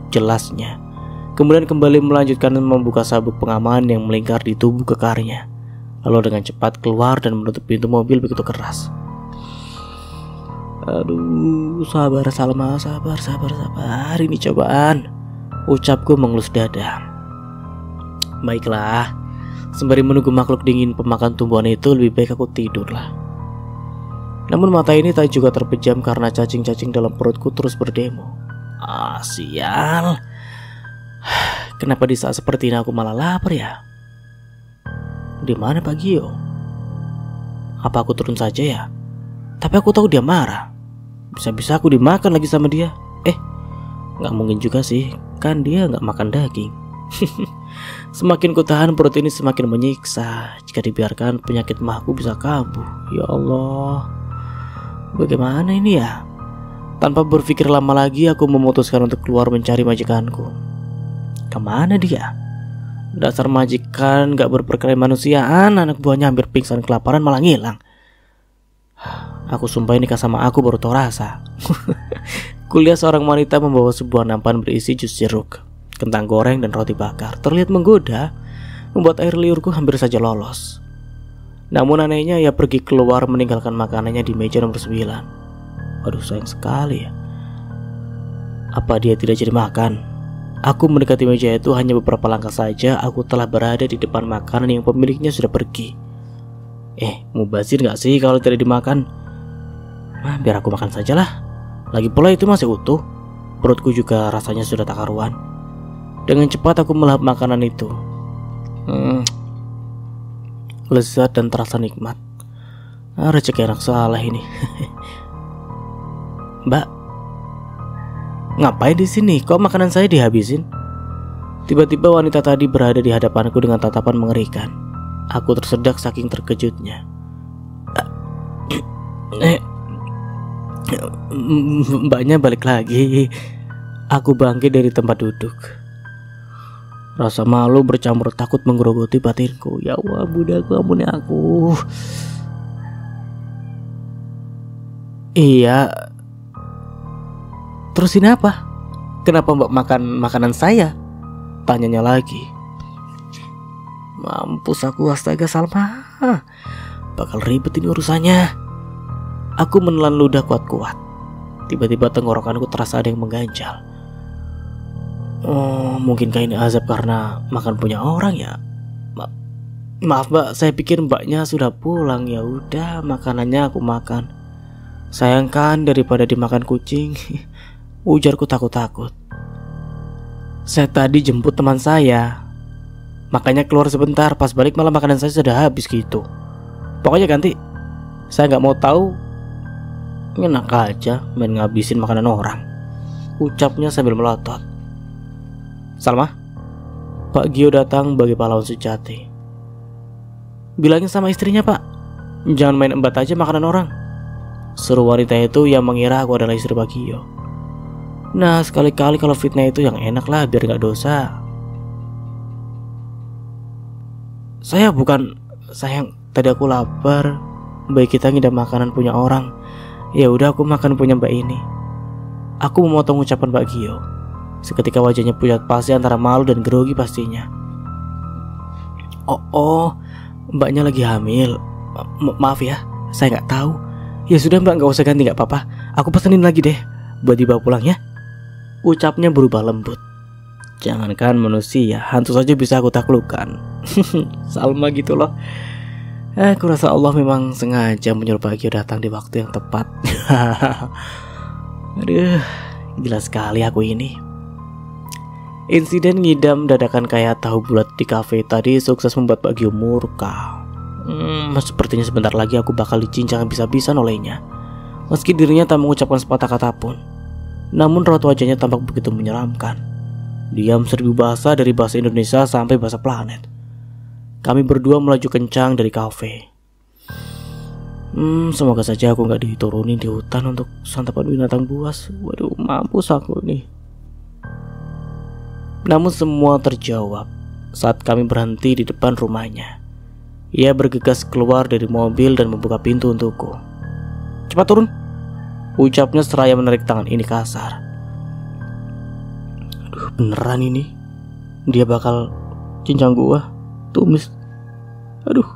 Jelasnya. Kemudian kembali melanjutkan membuka sabuk pengaman yang melingkar di tubuh kekarnya. Lalu dengan cepat keluar dan menutup pintu mobil begitu keras. Aduh, sabar Salma, sabar. Ini cobaan, ucapku mengelus dada. Baiklah, sembari menunggu makhluk dingin pemakan tumbuhan itu, lebih baik aku tidurlah. Namun mata ini tak juga terpejam karena cacing-cacing dalam perutku terus berdemo. Sial. Kenapa di saat seperti ini aku malah lapar ya? Di mana Pak Gio? Apa aku turun saja ya? Tapi aku tahu dia marah. Bisa-bisa aku dimakan lagi sama dia. Gak mungkin juga sih, kan dia gak makan daging. Semakin kutahan, perut ini semakin menyiksa. Jika dibiarkan, penyakit mahku bisa kambuh. Ya Allah, bagaimana ini ya? Tanpa berpikir lama lagi, aku memutuskan untuk keluar mencari majikanku. Kemana dia? Dasar majikan gak berperkemanusiaan, anak buahnya hampir pingsan kelaparan malah ngilang. Aku sumpah nikah sama aku baru tau rasa. Kulihat seorang wanita membawa sebuah nampan berisi jus jeruk, kentang goreng dan roti bakar. Terlihat menggoda, membuat air liurku hampir saja lolos. Namun anehnya ia pergi keluar meninggalkan makanannya di meja nomor 9. Aduh, sayang sekali ya. Apa dia tidak jadi makan? Aku mendekati meja itu hanya beberapa langkah saja. Aku telah berada di depan makanan yang pemiliknya sudah pergi. Mubazir gak sih kalau tidak dimakan? Biar aku makan sajalah. Lagi pula itu masih utuh. Perutku juga rasanya sudah tak karuan. Dengan cepat aku melahap makanan itu. Lezat dan terasa nikmat. Rezeki anak salah ini. Mbak, ngapain di sini? Kok makanan saya dihabisin? Tiba-tiba wanita tadi berada di hadapanku dengan tatapan mengerikan. Aku tersedak saking terkejutnya. Mbaknya balik lagi. Aku bangkit dari tempat duduk. Rasa malu bercampur takut menggerogoti batinku. Ya Allah, budakku, ampuni aku. Iya. Terus ini apa? Kenapa mbak makan makanan saya? Tanyanya lagi. Mampus aku, astaga Salma. Bakal ribet ini urusannya. Aku menelan ludah kuat-kuat. Tiba-tiba tenggorokanku terasa ada yang mengganjal. Oh, mungkinkah ini azab karena makan punya orang ya? Maaf mbak, saya pikir mbaknya sudah pulang. Ya udah, makanannya aku makan. Sayangkan daripada dimakan kucing. Ujarku takut-takut. Saya tadi jemput teman saya, makanya keluar sebentar. Pas balik malah makanan saya sudah habis gitu. Pokoknya ganti. Saya nggak mau tahu. Enak aja main ngabisin makanan orang, ucapnya sambil melotot. Salma, Pak Gio datang bagi pahlawan sejati. Bilangin sama istrinya pak, jangan main embat aja makanan orang, seru wanita itu yang mengira aku adalah istri Pak Gio. Nah sekali-kali kalau fitnah itu yang enak lah, biar gak dosa. Saya bukan, sayang, tadi aku lapar. Baik kita ngidam makanan punya orang. Ya udah aku makan punya mbak ini. Aku memotong ucapan Pak Gio. Seketika wajahnya pucat pasi antara malu dan grogi pastinya. Oh, mbaknya lagi hamil. Maaf ya, saya nggak tahu. Ya sudah mbak, nggak usah ganti, nggak apa-apa. Aku pesenin lagi deh buat dibawa pulang ya. Ucapnya berubah lembut. Jangankan manusia, hantu saja bisa aku taklukkan. Salma gitu loh. Aku rasa Allah memang sengaja menyuruh Pak Gio datang di waktu yang tepat. Aduh, gila sekali aku ini. Insiden ngidam dadakan kayak tahu bulat di kafe tadi sukses membuat Pak Gio murka. Sepertinya sebentar lagi aku bakal dicincang habis-habisan olehnya. Meski dirinya tak mengucapkan sepatah kata pun, namun raut wajahnya tampak begitu menyeramkan. Diam seribu bahasa, dari bahasa Indonesia sampai bahasa planet. Kami berdua melaju kencang dari kafe. Semoga saja aku gak diturunin di hutan untuk santapan binatang buas. Waduh, mampus aku nih. Namun semua terjawab saat kami berhenti di depan rumahnya. Ia bergegas keluar dari mobil dan membuka pintu untukku. Cepat turun, ucapnya seraya menarik tangan ini kasar. Aduh, beneran ini dia bakal cincang gua, tumis. Aduh,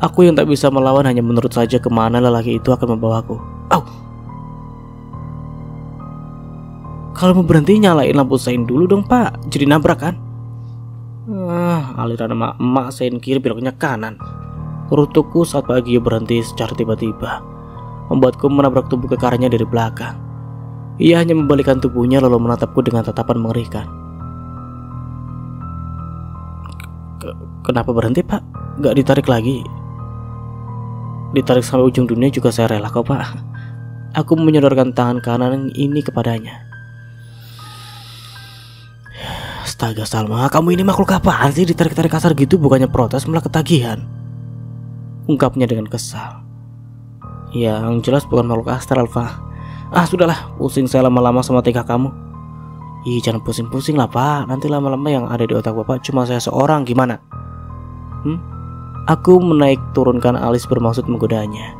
aku yang tak bisa melawan hanya menurut saja kemana lelaki itu akan membawaku. Kalau mau berhenti nyalain lampu sein dulu dong pak, jadi nabrak kan. Aliran emak-emak sein kiri beloknya kanan. Kurutukku saat Pak Gio berhenti secara tiba-tiba, membuatku menabrak tubuh kekarnya dari belakang. Ia hanya membalikkan tubuhnya lalu menatapku dengan tatapan mengerikan. Kenapa berhenti pak? Gak ditarik lagi? Ditarik sampai ujung dunia juga saya rela kok pak. Aku menyodorkan tangan kanan ini kepadanya. Astaga Salma, kamu ini makhluk apaan sih, ditarik-tarik kasar gitu, bukannya protes malah ketagihan, ungkapnya dengan kesal. Yang jelas bukan makhluk astral Alfa. Sudahlah, pusing saya lama-lama sama tingkah kamu. Ih, jangan pusing-pusing lah pak, nanti lama-lama yang ada di otak bapak cuma saya seorang, gimana? Aku menaik turunkan alis bermaksud menggodanya.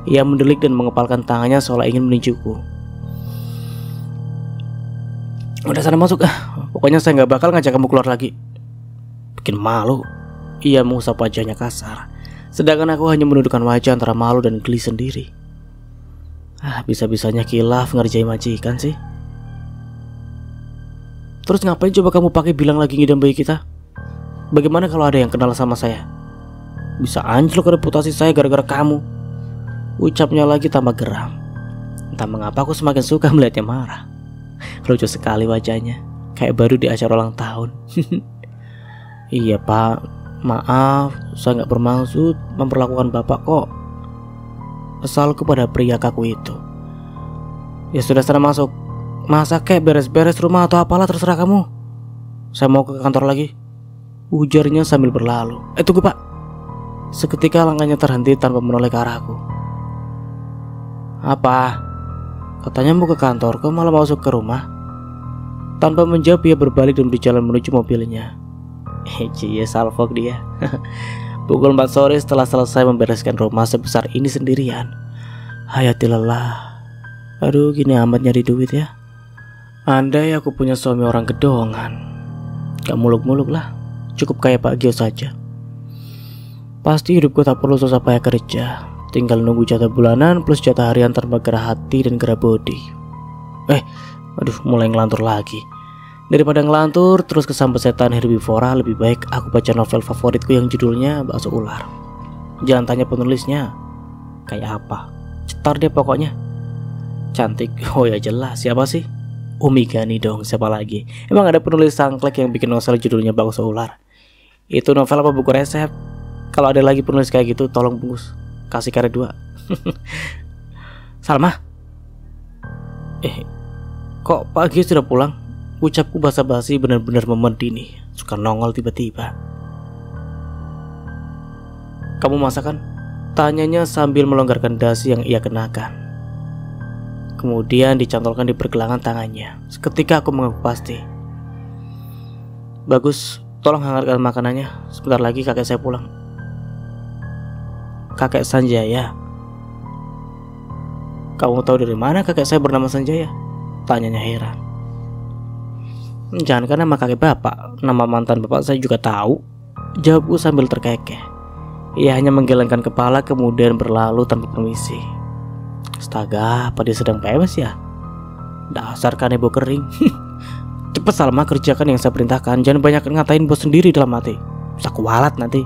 Ia mendelik dan mengepalkan tangannya seolah ingin meninjuku. Udah sana masuk, pokoknya saya gak bakal ngajak kamu keluar lagi. Bikin malu. Ia mengusap wajahnya kasar, sedangkan aku hanya menundukkan wajah antara malu dan geli sendiri. Bisa-bisanya kilaf ngerjain majikan sih. Terus ngapain coba kamu pakai bilang lagi ngidam bayi kita? Bagaimana kalau ada yang kenal sama saya? Bisa anjlok reputasi saya gara-gara kamu, ucapnya lagi tambah geram. Entah mengapa aku semakin suka melihatnya marah. Lucu sekali wajahnya, kayak baru di acara ulang tahun. Iya pak, maaf, saya nggak bermaksud memperlakukan bapak kok. Kesalku pada pria kaku itu. Ya sudah, sana masuk. Masa kayak beres-beres rumah atau apalah, terserah kamu. Saya mau ke kantor lagi, ujarnya sambil berlalu. Tunggu pak. Seketika langkahnya terhenti tanpa menoleh ke arahku. Apa? Katanya mau ke kantor, kok malah masuk ke rumah? Tanpa menjawab, ia berbalik dan berjalan menuju mobilnya. Cie, salfok dia. Pukul 4 sore setelah selesai membereskan rumah sebesar ini sendirian. Hayati lelah. Aduh, gini amat nyari duit ya. Andai aku punya suami orang gedongan, gak muluk-muluk lah, cukup kayak Pak Gio saja. Pasti hidupku tak perlu susah payah kerja, tinggal nunggu jatah bulanan plus jatah harian tanpa gerah hati dan gerah body. Aduh, mulai ngelantur lagi. Daripada ngelantur terus kesambet setan herbivora, lebih baik aku baca novel favoritku yang judulnya Bakso Ular. Jangan tanya penulisnya kayak apa, cetar deh pokoknya. Cantik, oh ya jelas, siapa sih? Umi Gani dong, siapa lagi? Emang ada penulis sangklek yang bikin novel judulnya Bakso Ular? Itu novel apa buku resep? Kalau ada lagi penulis kayak gitu, tolong bungkus, kasih karet 2. Salma? Kok pagi sudah pulang? Ucapku basa-basi benar-benar memendini. Suka nongol tiba-tiba. Kamu masakan? Tanyanya sambil melonggarkan dasi yang ia kenakan. Kemudian dicantolkan di pergelangan tangannya. Seketika aku mengaku pasti. Bagus, tolong hangatkan makanannya. Sebentar lagi kakek saya pulang. Kakek Sanjaya? Kamu tahu dari mana kakek saya bernama Sanjaya? Tanyanya heran. Jangan karena nama kakek bapak, nama mantan bapak saya juga tahu. Jawabku sambil terkekeh. Ia hanya menggelengkan kepala kemudian berlalu tanpa permisi. Astaga, apa dia sedang PMS ya? Dasar kanebo kering. Cepet Salma, kerjakan yang saya perintahkan. Jangan banyak ngatain bos sendiri dalam hati. Bisa kualat nanti.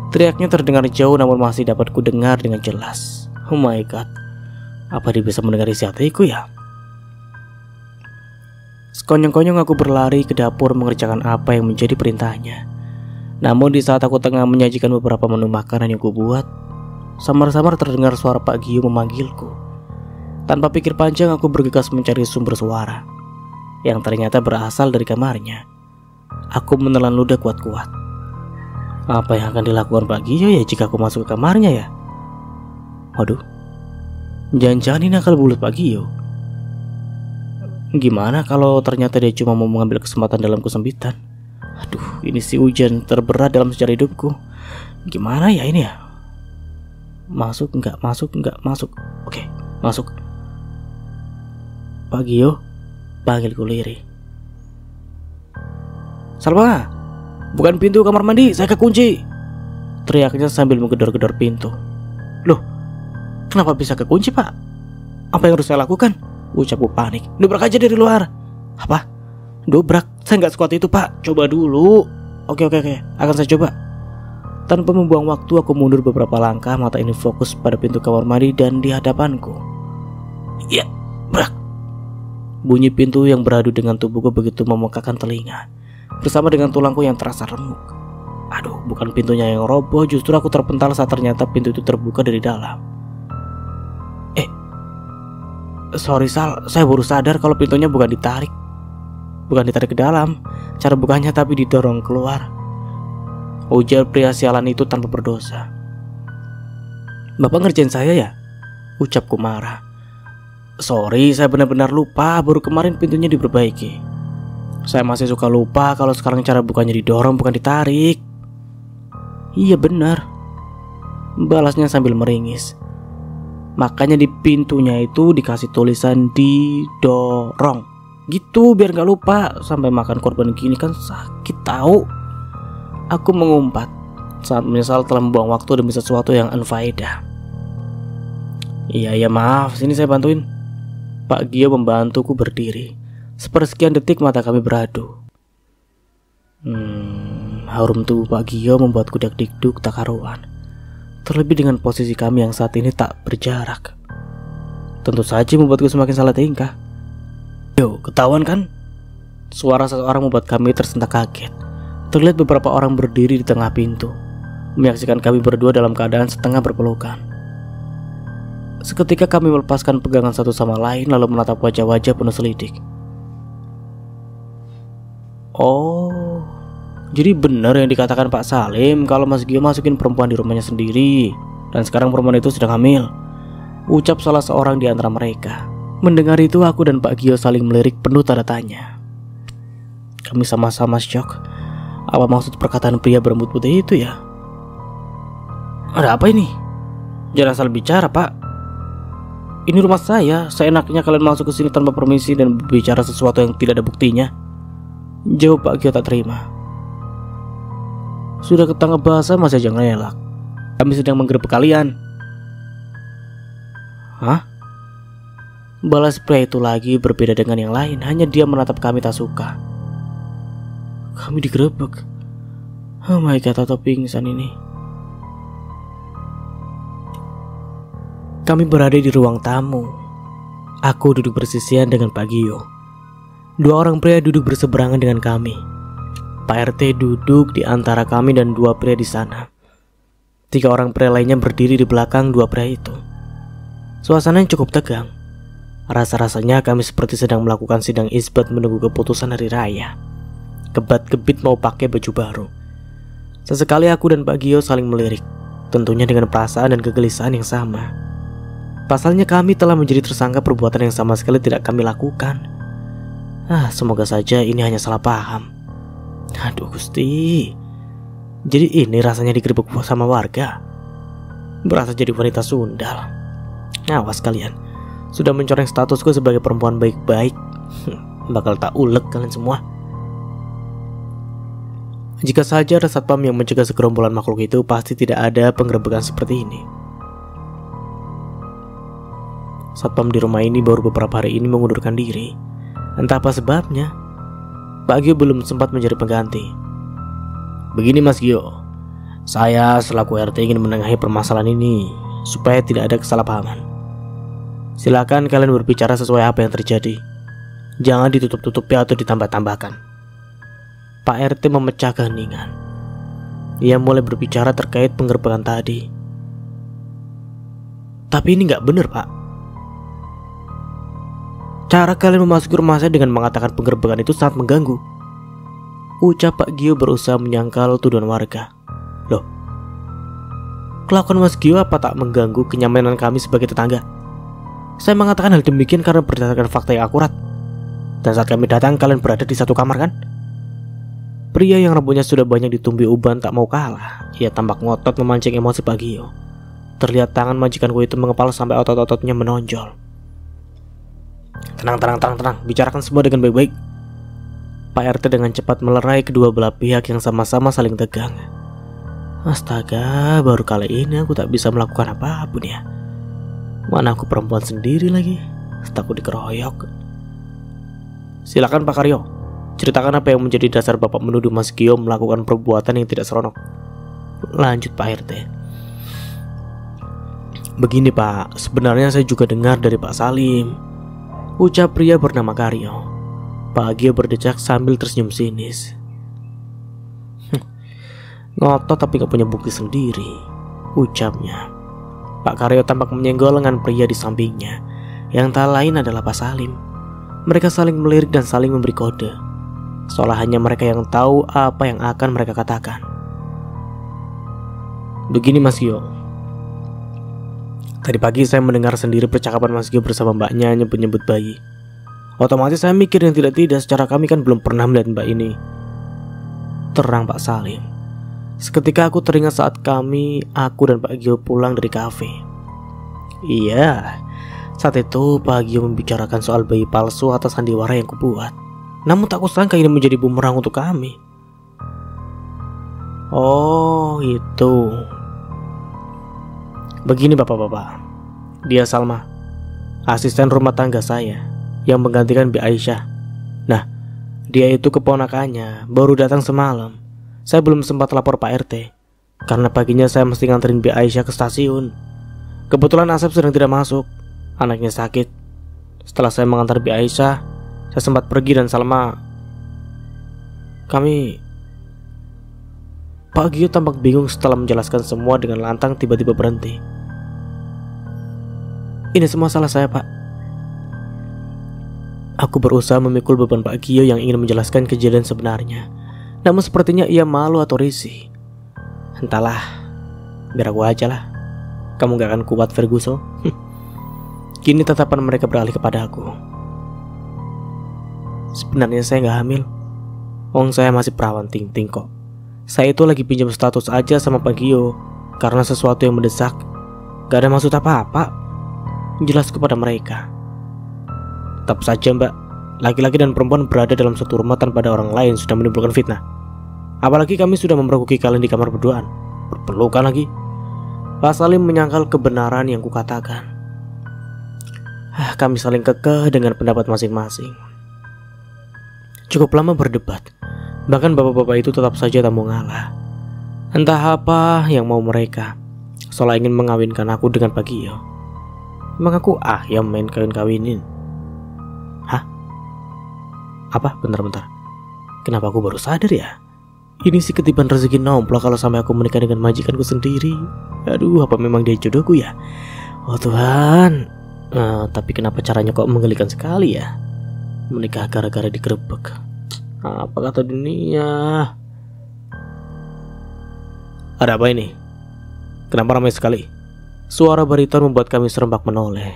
Teriaknya terdengar jauh namun masih dapat ku dengar dengan jelas. Oh my god, apa dia bisa mendengar isi hatiku ya? Sekonyong-konyong aku berlari ke dapur mengerjakan apa yang menjadi perintahnya. Namun di saat aku tengah menyajikan beberapa menu makanan yang ku buat, samar-samar terdengar suara Pak Gio memanggilku. Tanpa pikir panjang aku bergegas mencari sumber suara, yang ternyata berasal dari kamarnya. Aku menelan ludah kuat-kuat. Apa yang akan dilakukan Pak Gio ya jika aku masuk ke kamarnya ya? Waduh, jangan-jangan ini akal bulat Pak Gio. Gimana kalau ternyata dia cuma mau mengambil kesempatan dalam kesempitan? Aduh, ini si ujian terberat dalam sejarah hidupku. Gimana ya ini ya? Masuk enggak, masuk enggak, masuk. Oke, masuk. Pak Gio, panggilku lirih. Salma, bukan pintu kamar mandi, saya kekunci. Teriaknya sambil menggedor-gedor pintu. Loh, kenapa bisa kekunci pak? Apa yang harus saya lakukan? Ucapku panik. Dobrak aja dari luar. Apa? Dobrak? Saya nggak sekuat itu pak. Coba dulu. Oke, akan saya coba. Tanpa membuang waktu aku mundur beberapa langkah. Mata ini fokus pada pintu kamar mandi dan di hadapanku. Ya, brak. Bunyi pintu yang beradu dengan tubuhku begitu memekakan telinga, bersama dengan tulangku yang terasa remuk. Aduh, bukan pintunya yang roboh, justru aku terpental saat ternyata pintu itu terbuka dari dalam. Sorry Sal, saya baru sadar kalau pintunya bukan ditarik ke dalam. Cara bukanya tapi didorong keluar, ujar pria sialan itu tanpa berdosa. Bapak ngerjain saya ya? Ucapku marah. Sorry, saya benar-benar lupa, baru kemarin pintunya diperbaiki. Saya masih suka lupa kalau sekarang cara bukanya didorong bukan ditarik. Iya benar, balasnya sambil meringis. Makanya di pintunya itu dikasih tulisan didorong gitu biar gak lupa. Sampai makan korban gini kan sakit tahu. Aku mengumpat saat menyesal telah membuang waktu demi sesuatu yang unfaedah. Iya maaf, sini saya bantuin. Pak Gio membantuku berdiri. Sepersekian detik mata kami beradu. Harum tubuh Pak Gio membuatku dak-dikduk tak karuan. Terlebih dengan posisi kami yang saat ini tak berjarak. tentu saja membuatku semakin salah tingkah. Yo, ketahuan kan? Suara seseorang membuat kami tersentak kaget. Terlihat beberapa orang berdiri di tengah pintu, menyaksikan kami berdua dalam keadaan setengah berpelukan. Seketika kami melepaskan pegangan satu sama lain lalu menatap wajah-wajah penuh selidik. Oh, jadi benar yang dikatakan Pak Salim kalau Mas Gio masukin perempuan di rumahnya sendiri, dan sekarang perempuan itu sedang hamil, ucap salah seorang di antara mereka. Mendengar itu aku dan Pak Gio saling melirik penuh tanda tanya. Kami sama-sama syok. Apa maksud perkataan pria berambut putih itu ya? Ada apa ini? Jangan asal bicara, Pak. Ini rumah saya. Seenaknya kalian masuk ke sini tanpa permisi dan berbicara sesuatu yang tidak ada buktinya. Jawab Pak Gio tak terima. Sudah ketangkap bahasa masih aja ngelak. Kami sedang menggerebek kalian. Hah? Balas pria itu lagi berbeda dengan yang lain. Hanya dia menatap kami tak suka. Kami digerebek. Oh my god, atau pingsan ini. Kami berada di ruang tamu. Aku duduk bersisian dengan Pak Gio. Dua orang pria duduk berseberangan dengan kami. Pak RT duduk di antara kami dan dua pria di sana. Tiga orang pria lainnya berdiri di belakang dua pria itu. Suasana yang cukup tegang. Rasa-rasanya kami seperti sedang melakukan sidang isbat menunggu keputusan hari raya. Kebat-kebit mau pakai baju baru. Sesekali aku dan Pak Gio saling melirik, tentunya dengan perasaan dan kegelisahan yang sama. Pasalnya kami telah menjadi tersangka perbuatan yang sama sekali tidak kami lakukan. Semoga saja ini hanya salah paham. Aduh Gusti. Jadi ini rasanya digerebek sama warga. Berasa jadi wanita sundal. Awas kalian. Sudah mencoreng statusku sebagai perempuan baik-baik. Bakal tak ulek kalian semua. Jika saja ada satpam yang mencegah segerombolan makhluk itu, pasti tidak ada penggerebekan seperti ini. Satpam di rumah ini baru beberapa hari ini mengundurkan diri. Entah apa sebabnya. Pak Gio belum sempat mencari pengganti. Begini Mas Gio, saya selaku RT ingin menengahi permasalahan ini supaya tidak ada kesalahpahaman. Silakan kalian berbicara sesuai apa yang terjadi. Jangan ditutup-tutupi atau ditambah-tambahkan. Pak RT memecah keheningan. Ia mulai berbicara terkait penggerbekan tadi. Tapi ini gak benar, Pak. Cara kalian memasuki rumah saya dengan mengatakan penggerbekan itu sangat mengganggu, ucap Pak Gio berusaha menyangkal tuduhan warga. Loh, kelakuan Mas Gio apa tak mengganggu kenyamanan kami sebagai tetangga? Saya mengatakan hal demikian karena berdasarkan fakta yang akurat. Dan saat kami datang kalian berada di satu kamar kan? Pria yang rambutnya sudah banyak ditumbuhi uban tak mau kalah. Ia tampak ngotot memancing emosi Pak Gio. Terlihat tangan majikanku itu mengepal sampai otot-ototnya menonjol. Tenang, bicarakan semua dengan baik-baik. Pak RT dengan cepat melerai kedua belah pihak yang sama-sama saling tegang. Astaga, baru kali ini aku tak bisa melakukan apapun ya. Mana aku perempuan sendiri lagi, takut dikeroyok. Silakan Pak Karyo, ceritakan apa yang menjadi dasar Bapak menuduh Mas Gio melakukan perbuatan yang tidak seronok. Lanjut Pak RT. Begini Pak, sebenarnya saya juga dengar dari Pak Salim, ucap pria bernama Karyo. Pak Gio berdecak sambil tersenyum sinis. Ngotot tapi gak punya bukti sendiri, ucapnya. Pak Karyo tampak menyenggol lengan pria di sampingnya, yang tak lain adalah Pak Salim. Mereka saling melirik dan saling memberi kode, seolah hanya mereka yang tahu apa yang akan mereka katakan. Begini Mas Gio, tadi pagi saya mendengar sendiri percakapan Mas Gio bersama mbaknya nyebut-nyebut bayi. Otomatis saya mikir yang tidak-tidak, secara kami kan belum pernah melihat mbak ini, terang Pak Salim. Seketika aku teringat saat aku dan Pak Gio pulang dari kafe. Iya, saat itu Pak Gio membicarakan soal bayi palsu atas sandiwara yang kubuat. Namun tak kusangka ini menjadi bumerang untuk kami. Oh itu. Begini bapak-bapak, dia Salma, asisten rumah tangga saya yang menggantikan Bi Aisyah. Nah, dia itu keponakannya, baru datang semalam. Saya belum sempat lapor Pak RT karena paginya saya mesti nganterin Bi Aisyah ke stasiun. Kebetulan Asep sedang tidak masuk. Anaknya sakit. Setelah saya mengantar Bi Aisyah, saya sempat pergi dan Salma. Pak Gio tampak bingung setelah menjelaskan semua dengan lantang tiba-tiba berhenti. Ini semua salah saya, Pak. Aku berusaha memikul beban Pak Gio yang ingin menjelaskan kejadian sebenarnya. Namun sepertinya ia malu atau risih. Entahlah, biar aku aja lah. Kamu gak akan kuat, Ferguson. Kini tatapan mereka beralih kepada aku. Sebenarnya saya gak hamil. Saya masih perawan ting-ting kok. Saya itu lagi pinjam status aja sama Pak Gio karena sesuatu yang mendesak. Gak ada maksud apa-apa. Jelas kepada mereka. Tetap saja Mbak, laki-laki dan perempuan berada dalam satu rumah tanpa ada orang lain sudah menimbulkan fitnah. Apalagi kami sudah memergoki kalian di kamar berduaan, berpelukan lagi. Pak Salim menyangkal kebenaran yang kukatakan. Kami saling kekeh dengan pendapat masing-masing. Cukup lama berdebat. Bahkan bapak-bapak itu tetap saja tak mau ngalah. Entah apa yang mau mereka. Soalnya ingin mengawinkan aku dengan Pak Gio. Emang aku ayam main kawin-kawinin? Hah? Apa? Bentar-bentar. Kenapa aku baru sadar ya? Ini sih ketiban rezeki nomplok kalau sampai aku menikah dengan majikanku sendiri. Aduh, apa memang dia jodohku ya? Oh Tuhan. Tapi kenapa caranya kok menggelikan sekali ya? Menikah gara-gara digerebek. Apa kata dunia? Ada apa ini? Kenapa ramai sekali? Suara bariton membuat kami serempak menoleh.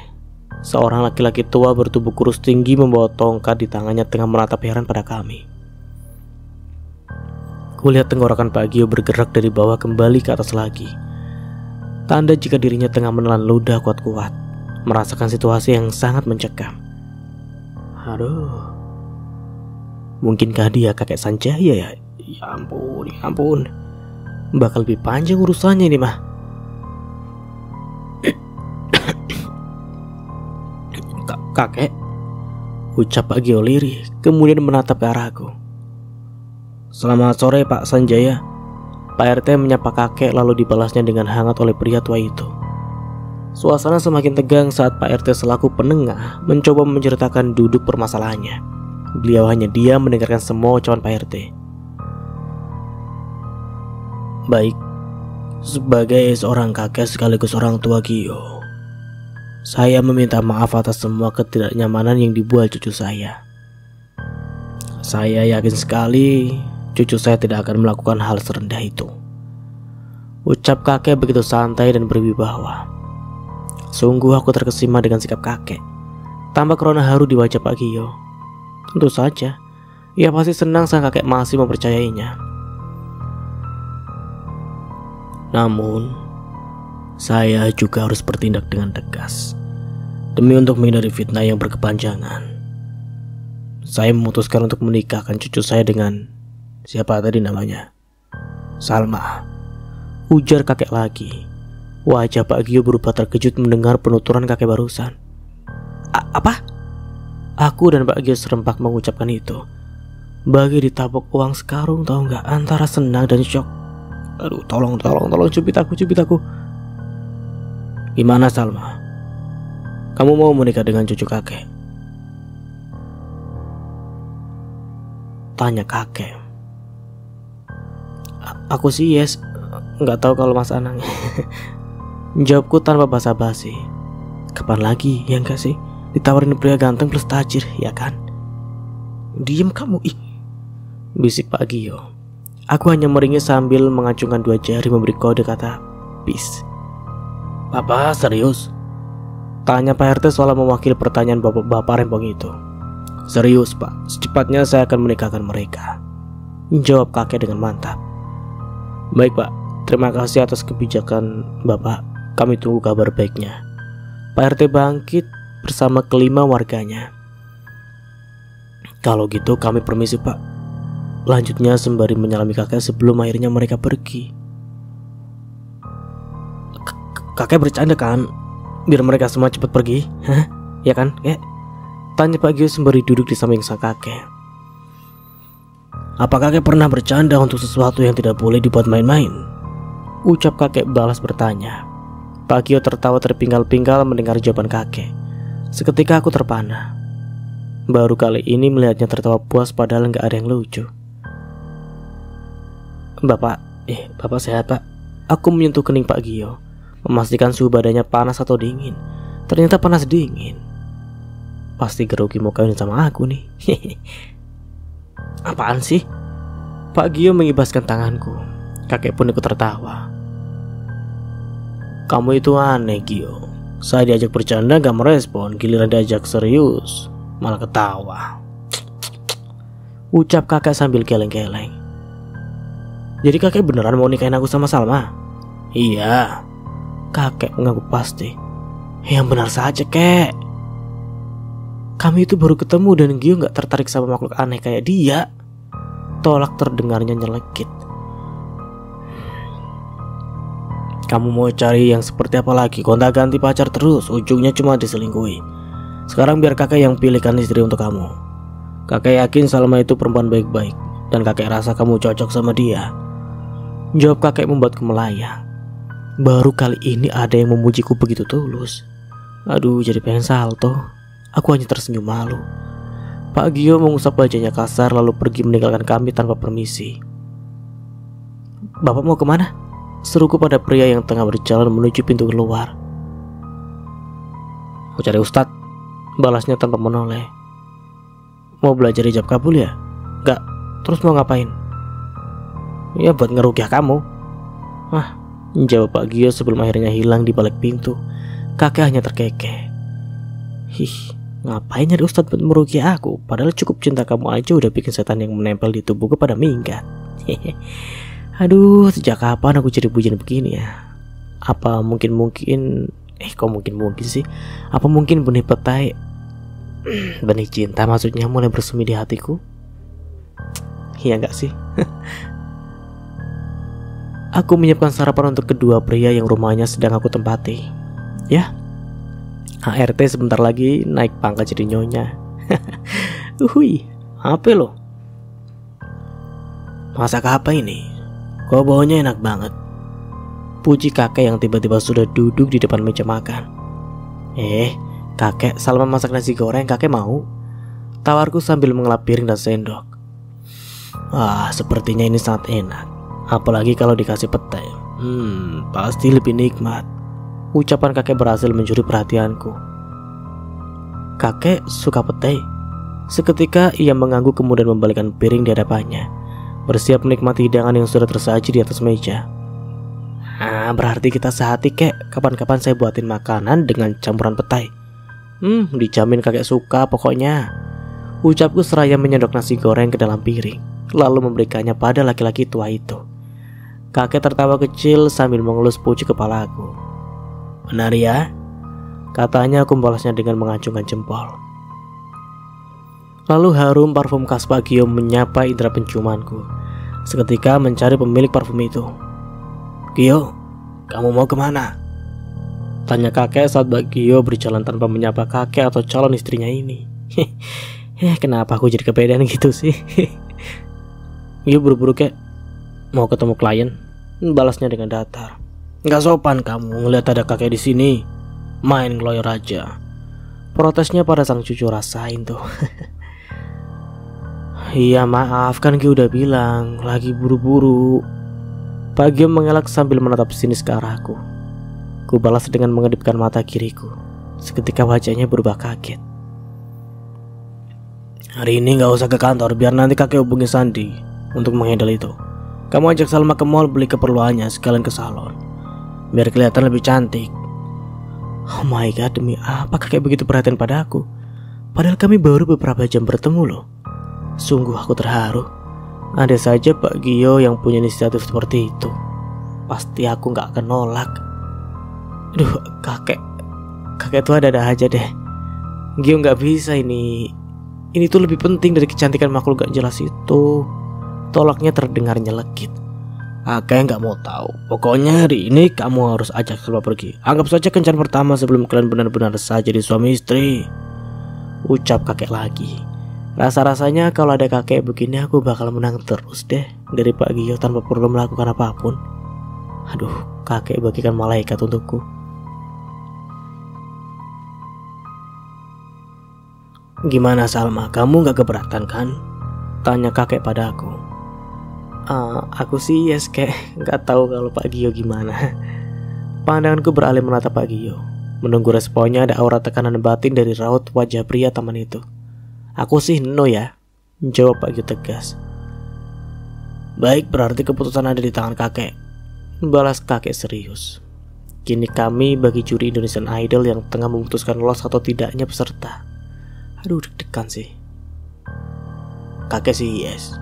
Seorang laki-laki tua bertubuh kurus tinggi membawa tongkat di tangannya tengah menatap heran pada kami. Kulihat tenggorokan Pak Gio bergerak dari bawah kembali ke atas lagi. Tanda jika dirinya tengah menelan ludah kuat-kuat, merasakan situasi yang sangat mencekam. Aduh, mungkinkah dia kakek Sanjaya ya? Ya ampun. Bakal lebih panjang urusannya ini mah. Kakek, ucap Pak Gio lirih, kemudian menatap ke arahku. Selamat sore Pak Sanjaya. Pak RT menyapa kakek lalu dibalasnya dengan hangat oleh pria tua itu. Suasana semakin tegang saat Pak RT selaku penengah mencoba menceritakan duduk permasalahannya. Beliau hanya diam mendengarkan semua ucapan Pak RT. Baik, sebagai seorang kakek sekaligus orang tua Gio, saya meminta maaf atas semua ketidaknyamanan yang dibuat cucu saya. Saya yakin sekali cucu saya tidak akan melakukan hal serendah itu. Ucap kakek begitu santai dan berwibawa. Sungguh aku terkesima dengan sikap kakek. Tampak rona haru di wajah Pak Gio. Tentu saja, ia pasti senang sang kakek masih mempercayainya. Namun, saya juga harus bertindak dengan tegas. Demi untuk menghindari fitnah yang berkepanjangan, saya memutuskan untuk menikahkan cucu saya dengan siapa tadi namanya? Salma. Ujar kakek lagi. Wajah Pak Gio berubah terkejut mendengar penuturan kakek barusan. Apa? Aku dan Pak Gio serempak mengucapkan itu. Bagi ditabok uang sekarung, tahu nggak, antara senang dan syok. Aduh, tolong cubit aku. Gimana Salma? Kamu mau menikah dengan cucu kakek? Tanya kakek. Aku sih yes. Nggak tahu kalau Mas Anang. Jawabku tanpa basa-basi. Kapan lagi, ya enggak sih? Ditawarin pria ganteng plus tajir, ya kan? Diem kamu, ih. Bisik Pak Gio. Aku hanya meringis sambil mengacungkan dua jari memberi kode kata peace. Papa serius? Tanya Pak RT seolah mewakili pertanyaan bapak-bapak rempong itu. Serius Pak, secepatnya saya akan menikahkan mereka, jawab kakek dengan mantap. Baik Pak, terima kasih atas kebijakan Bapak. Kami tunggu kabar baiknya. Pak RT bangkit bersama kelima warganya. Kalau gitu kami permisi Pak, lanjutnya sembari menyalami kakek sebelum akhirnya mereka pergi. Kakek bercanda kan? Biar mereka semua cepat pergi, hah? Ya kan, Tanya Pak Gio sembari duduk di samping sang kakek. Apa kakek pernah bercanda untuk sesuatu yang tidak boleh dibuat main-main? Ucap kakek balas bertanya. Pak Gio tertawa terpinggal-pinggal mendengar jawaban kakek. Seketika aku terpana. Baru kali ini melihatnya tertawa puas padahal gak ada yang lucu. Bapak sehat Pak? Aku menyentuh kening Pak Gio, memastikan suhu badannya panas atau dingin. Ternyata panas dingin. Pasti grogi mau kawin sama aku nih. Apaan sih? Pak Gio mengibaskan tanganku. Kakek pun ikut tertawa. Kamu itu aneh Gio. Saya diajak bercanda gak merespon, giliran diajak serius malah ketawa. Ucap kakak sambil geleng-geleng. Jadi kakek beneran mau nikahin aku sama Salma? Iya. Kakek mengangguk pasti. Yang benar saja kek. Kami itu baru ketemu dan Gio gak tertarik sama makhluk aneh kayak dia. Tolak terdengarnya nyelekit. Kamu mau cari yang seperti apa lagi? Gonta ganti pacar terus, ujungnya cuma diselingkuhi. Sekarang biar kakek yang pilihkan istri untuk kamu. Kakek yakin Salma itu perempuan baik-baik, dan kakek rasa kamu cocok sama dia. Jawab kakek membuatku melayang. Baru kali ini ada yang memujiku begitu tulus. Aduh, jadi pengen salto. Aku hanya tersenyum malu. Pak Gio mengusap wajahnya kasar lalu pergi meninggalkan kami tanpa permisi. Bapak mau kemana? Seruku pada pria yang tengah berjalan menuju pintu keluar. Mau cari Ustadz, balasnya tanpa menoleh. Mau belajar hijab kabul ya? Enggak, terus mau ngapain? Ya buat ngerukyah kamu. Jawab Pak Gio sebelum akhirnya hilang di balik pintu. Kakek hanya terkekeh. Ngapain nyari Ustadz buat merukyah aku? Padahal cukup cinta kamu aja udah bikin setan yang menempel di tubuhku pada minggat. Aduh, sejak kapan aku jadi bujan begini ya? Apa mungkin sih? Apa mungkin benih petai benih cinta maksudnya mulai bersemi di hatiku? Iya gak sih? Aku menyiapkan sarapan untuk kedua pria yang rumahnya sedang aku tempati. Ya, ART sebentar lagi naik pangkat jadi nyonya. Apa lo? Masak apa ini? Kok baunya enak banget? Puji kakek yang tiba-tiba sudah duduk di depan meja makan. Kakek, Salma masak nasi goreng, kakek mau? Tawarku sambil mengelap piring dan sendok. Sepertinya ini sangat enak. Apalagi kalau dikasih petai. Pasti lebih nikmat. Ucapan kakek berhasil mencuri perhatianku. Kakek suka petai. Seketika ia mengangguk kemudian membalikkan piring di hadapannya, bersiap menikmati hidangan yang sudah tersaji di atas meja. Berarti kita sehati kek. Kapan-kapan saya buatin makanan dengan campuran petai. Dijamin kakek suka pokoknya. Ucapku seraya menyendok nasi goreng ke dalam piring, lalu memberikannya pada laki-laki tua itu. Kakek tertawa kecil sambil mengelus pucuk kepalaku. Benar ya? Katanya. Aku membalasnya dengan mengacungkan jempol. Lalu harum parfum khas Pak Gio menyapa indera penciumanku. Seketika mencari pemilik parfum itu. Gio, kamu mau kemana? Tanya kakek saat Pak Gio berjalan tanpa menyapa kakek atau calon istrinya ini. Kenapa aku jadi kepedean gitu sih? Gio buru-buru kek. Mau ketemu klien? Balasnya dengan datar. Gak sopan kamu ngeliat ada kakek di sini. Main ngeloyor aja. Protesnya pada sang cucu rasain tuh. Iya maaf, kan Gio udah bilang lagi buru-buru. Pak Gio mengelak sambil menatap sinis ke arahku. Ku balas dengan mengedipkan mata kiriku. Seketika wajahnya berubah kaget. Hari ini gak usah ke kantor, biar nanti kakek hubungi Sandi untuk menghandle itu. Kamu ajak Salma ke mall beli keperluannya sekalian ke salon, biar kelihatan lebih cantik. Oh my god, demi apa kakek begitu perhatian pada aku? Padahal kami baru beberapa jam bertemu loh. Sungguh aku terharu. Ada saja Pak Gio yang punya inisiatif seperti itu. Pasti aku gak akan nolak. Aduh, kakek tuh ada-ada aja deh. Gio gak bisa ini. Ini tuh lebih penting dari kecantikan makhluk gak jelas itu. Tolaknya terdengar nyelekit. Kakek gak mau tahu. Pokoknya hari ini kamu harus ajak Salma pergi. Anggap saja kencan pertama sebelum kalian benar-benar sah jadi suami istri. Ucap kakek lagi. Rasa-rasanya kalau ada kakek begini aku bakal menang terus deh dari Pak Gio tanpa perlu melakukan apapun. Aduh, kakek bagikan malaikat untukku. Gimana Salma, kamu gak keberatan kan? Tanya kakek padaku. Aku sih yes kek, gak tahu kalau Pak Gio gimana. Pandanganku beralih menatap Pak Gio. Menunggu responnya, ada aura tekanan batin dari raut wajah pria taman itu. Aku sih no ya, jawab Pak Gio tegas. Baik, berarti keputusan ada di tangan kakek, balas kakek serius. Kini kami bagi juri Indonesian Idol yang tengah memutuskan lolos atau tidaknya peserta. Aduh, deg-degan sih. Kakek sih yes.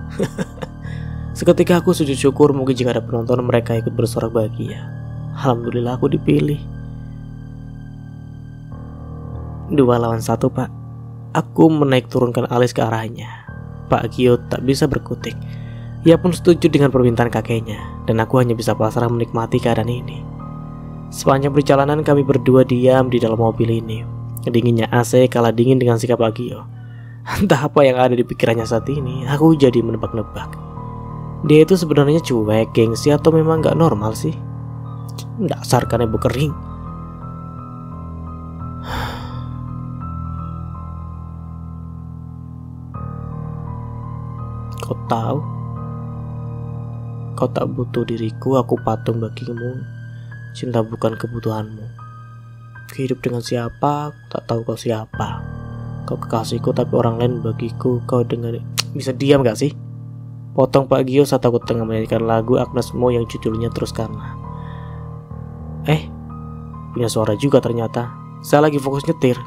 Seketika aku sujud syukur, mungkin jika ada penonton mereka ikut bersorak bahagia. Alhamdulillah aku dipilih. 2 lawan 1 Pak. Aku menaik turunkan alis ke arahnya. Pak Gio tak bisa berkutik. Ia pun setuju dengan permintaan kakeknya, dan aku hanya bisa pasrah menikmati keadaan ini. Sepanjang perjalanan kami berdua diam di dalam mobil ini. Dinginnya AC kalah dingin dengan sikap Pak Gio. Entah apa yang ada di pikirannya saat ini, aku jadi menebak-nebak. Dia itu sebenarnya cuek, gengsi, atau memang gak normal sih? Dasar kanebo kering. Kau tahu? Kau tak butuh diriku, aku patung bagimu. Cinta bukan kebutuhanmu. Hidup dengan siapa, aku tak tahu kau siapa. Kau kekasihku tapi orang lain bagiku. Kau dengan... Bisa diam gak sih? Potong Pak Gio saat aku tengah menyanyikan lagu Agnes Mo yang judulnya Teruskanlah. Punya suara juga ternyata. Saya lagi fokus nyetir.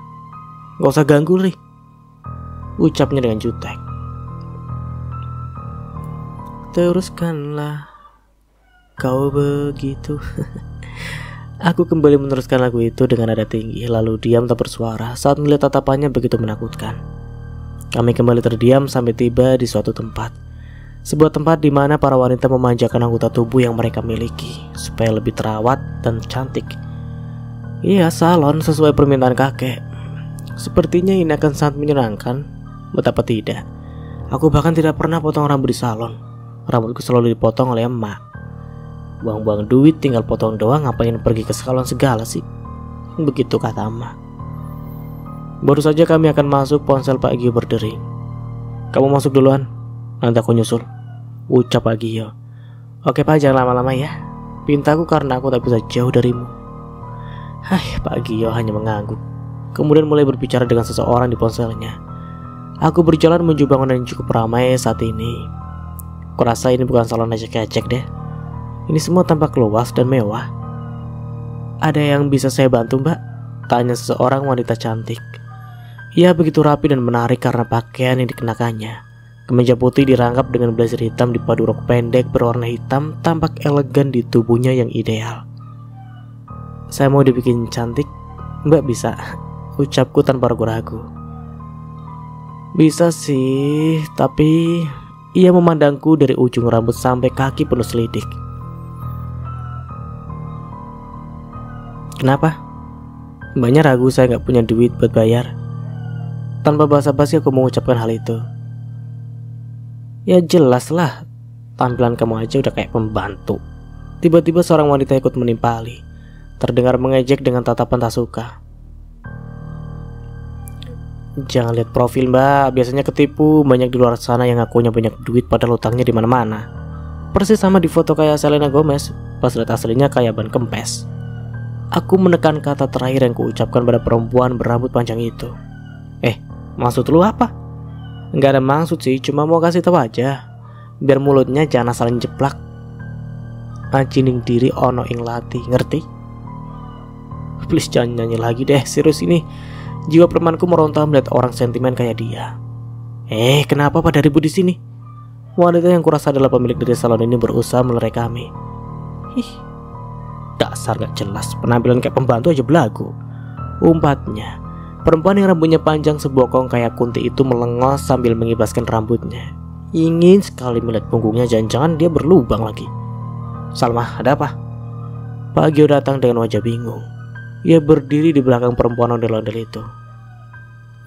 Gak usah ganggu nih, ucapnya dengan jutek. Teruskanlah kau begitu. Aku kembali meneruskan lagu itu dengan nada tinggi, lalu diam tak bersuara saat melihat tatapannya begitu menakutkan. Kami kembali terdiam sampai tiba di suatu tempat. Sebuah tempat di mana para wanita memanjakan anggota tubuh yang mereka miliki supaya lebih terawat dan cantik. Iya, salon sesuai permintaan kakek. Sepertinya ini akan sangat menyenangkan. Betapa tidak. Aku bahkan tidak pernah potong rambut di salon. Rambutku selalu dipotong oleh emak. Buang-buang duit, tinggal potong doang, ngapain pergi ke salon segala sih? Begitu kata emak. Baru saja kami akan masuk, ponsel Pak Gio berdering. Kamu masuk duluan, nanti aku nyusul, ucap Pak Gio. Oke Pak, jangan lama-lama ya. Pintaku karena aku tak bisa jauh darimu. Hai, Pak Gio hanya mengangguk. Kemudian mulai berbicara dengan seseorang di ponselnya. Aku berjalan menuju bangunan yang cukup ramai saat ini. Kurasa ini bukan salon ecek-ecek deh. Ini semua tampak luas dan mewah. Ada yang bisa saya bantu mbak? Tanya seseorang wanita cantik. Ia begitu rapi dan menarik karena pakaian yang dikenakannya. Kemeja putih dirangkap dengan blazer hitam dipadu rok pendek berwarna hitam, tampak elegan di tubuhnya yang ideal. Saya mau dibikin cantik, mbak bisa? Ucapku tanpa ragu-ragu. Bisa sih, tapi... Ia memandangku dari ujung rambut sampai kaki penuh selidik. Kenapa? Mbaknya ragu saya gak punya duit buat bayar. Tanpa basa-basi aku mengucapkan hal itu. Ya jelas lah, tampilan kamu aja udah kayak pembantu. Tiba-tiba seorang wanita ikut menimpali. Terdengar mengejek dengan tatapan tak suka. Jangan lihat profil mbak, biasanya ketipu. Banyak di luar sana yang ngakunya banyak duit padahal utangnya di mana-mana. Persis sama di foto kayak Selena Gomez, pas lihat aslinya kayak ban kempes. Aku menekan kata terakhir yang kuucapkan pada perempuan berambut panjang itu. Maksud lu apa? Enggak ada maksud sih, cuma mau kasih tahu aja, biar mulutnya jangan asal jeplak. Acining diri ono ing lati, ngerti? Please jangan nyanyi lagi deh, serius ini. Jiwa premanku meronta melihat orang sentimen kayak dia. Kenapa pada ribut di sini? Wanita yang kurasa adalah pemilik dari salon ini berusaha melerai kami. Dasar gak jelas, penampilan kayak pembantu aja belagu, umpatnya. Perempuan yang rambutnya panjang sebokong kayak kunti itu melengos sambil mengibaskan rambutnya. Ingin sekali melihat punggungnya, jangan-jangan dia berlubang lagi. Salma, ada apa? Pak Gio datang dengan wajah bingung. Ia berdiri di belakang perempuan ondel-ondel itu.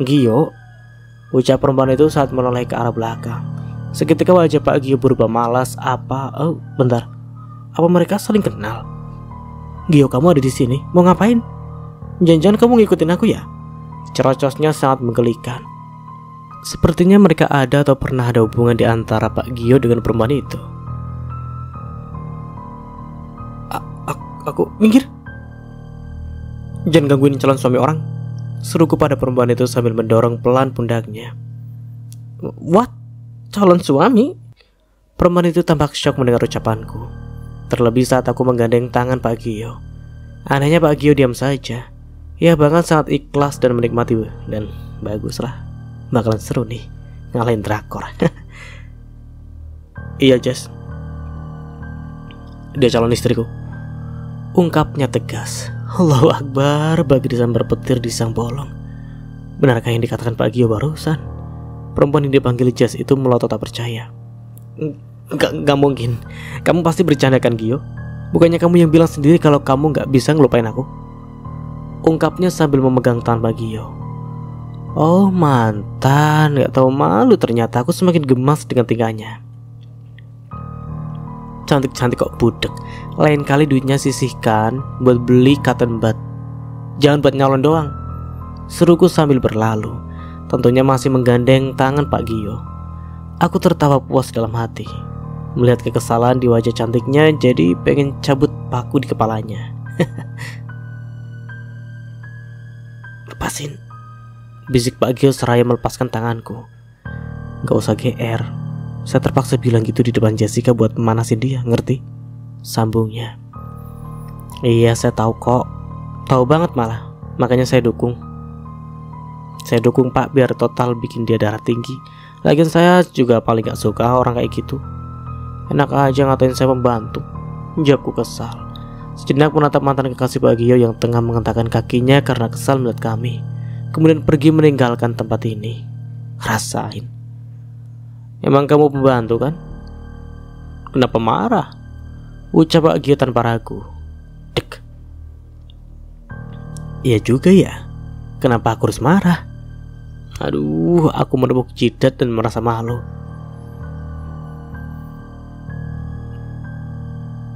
Gio, ucap perempuan itu saat menoleh ke arah belakang. Seketika wajah Pak Gio berubah malas. Bentar. Apa mereka saling kenal? Gio, kamu ada di sini. Mau ngapain? Jangan-jangan kamu ngikutin aku ya? Cerocosnya sangat menggelikan. Sepertinya mereka ada atau pernah ada hubungan di antara Pak Gio dengan perempuan itu. Aku minggir. Jangan gangguin calon suami orang, seruku pada perempuan itu sambil mendorong pelan pundaknya. What? Calon suami? Perempuan itu tampak syok mendengar ucapanku. Terlebih saat aku menggandeng tangan Pak Gio. Anehnya Pak Gio diam saja. Ya bahkan sangat ikhlas dan menikmati. Dan baguslah, bakalan seru nih ngalahin drakor. Iya Jess, dia calon istriku, ungkapnya tegas. Allahu Akbar, bagi disambar petir di sang bolong. Benarkah yang dikatakan Pak Gio barusan? Perempuan yang dipanggil Jess itu melotot tak percaya. Gak mungkin, kamu pasti bercanda kan Gio? Bukannya kamu yang bilang sendiri kalau kamu gak bisa ngelupain aku? Ungkapnya sambil memegang tangan Pak Gio. Oh mantan, gak tahu malu ternyata. Aku semakin gemas dengan tingkahnya. Cantik-cantik kok budek. Lain kali duitnya sisihkan buat beli cotton bud, jangan buat nyalon doang, seruku sambil berlalu. Tentunya masih menggandeng tangan Pak Gio. Aku tertawa puas dalam hati melihat kekesalan di wajah cantiknya, jadi pengen cabut paku di kepalanya. Lepasin, bisik Pak Gio seraya melepaskan tanganku. Gak usah GR, saya terpaksa bilang gitu di depan Jessica buat memanasin dia, ngerti? Sambungnya. Iya saya tahu kok, tahu banget malah, makanya saya dukung. Saya dukung Pak biar total bikin dia darah tinggi. Lagian saya juga paling gak suka orang kayak gitu. Enak aja ngatain saya pembantu, jawabku kesal. Sejenak menatap mantan kekasih Pak Gio yang tengah mengentakkan kakinya karena kesal melihat kami, kemudian pergi meninggalkan tempat ini. Rasain. Emang kamu pembantu kan? Kenapa marah? Ucap Pak Gio tanpa ragu. Dek. Iya juga ya. Kenapa aku harus marah? Aduh, aku menepuk jidat dan merasa malu.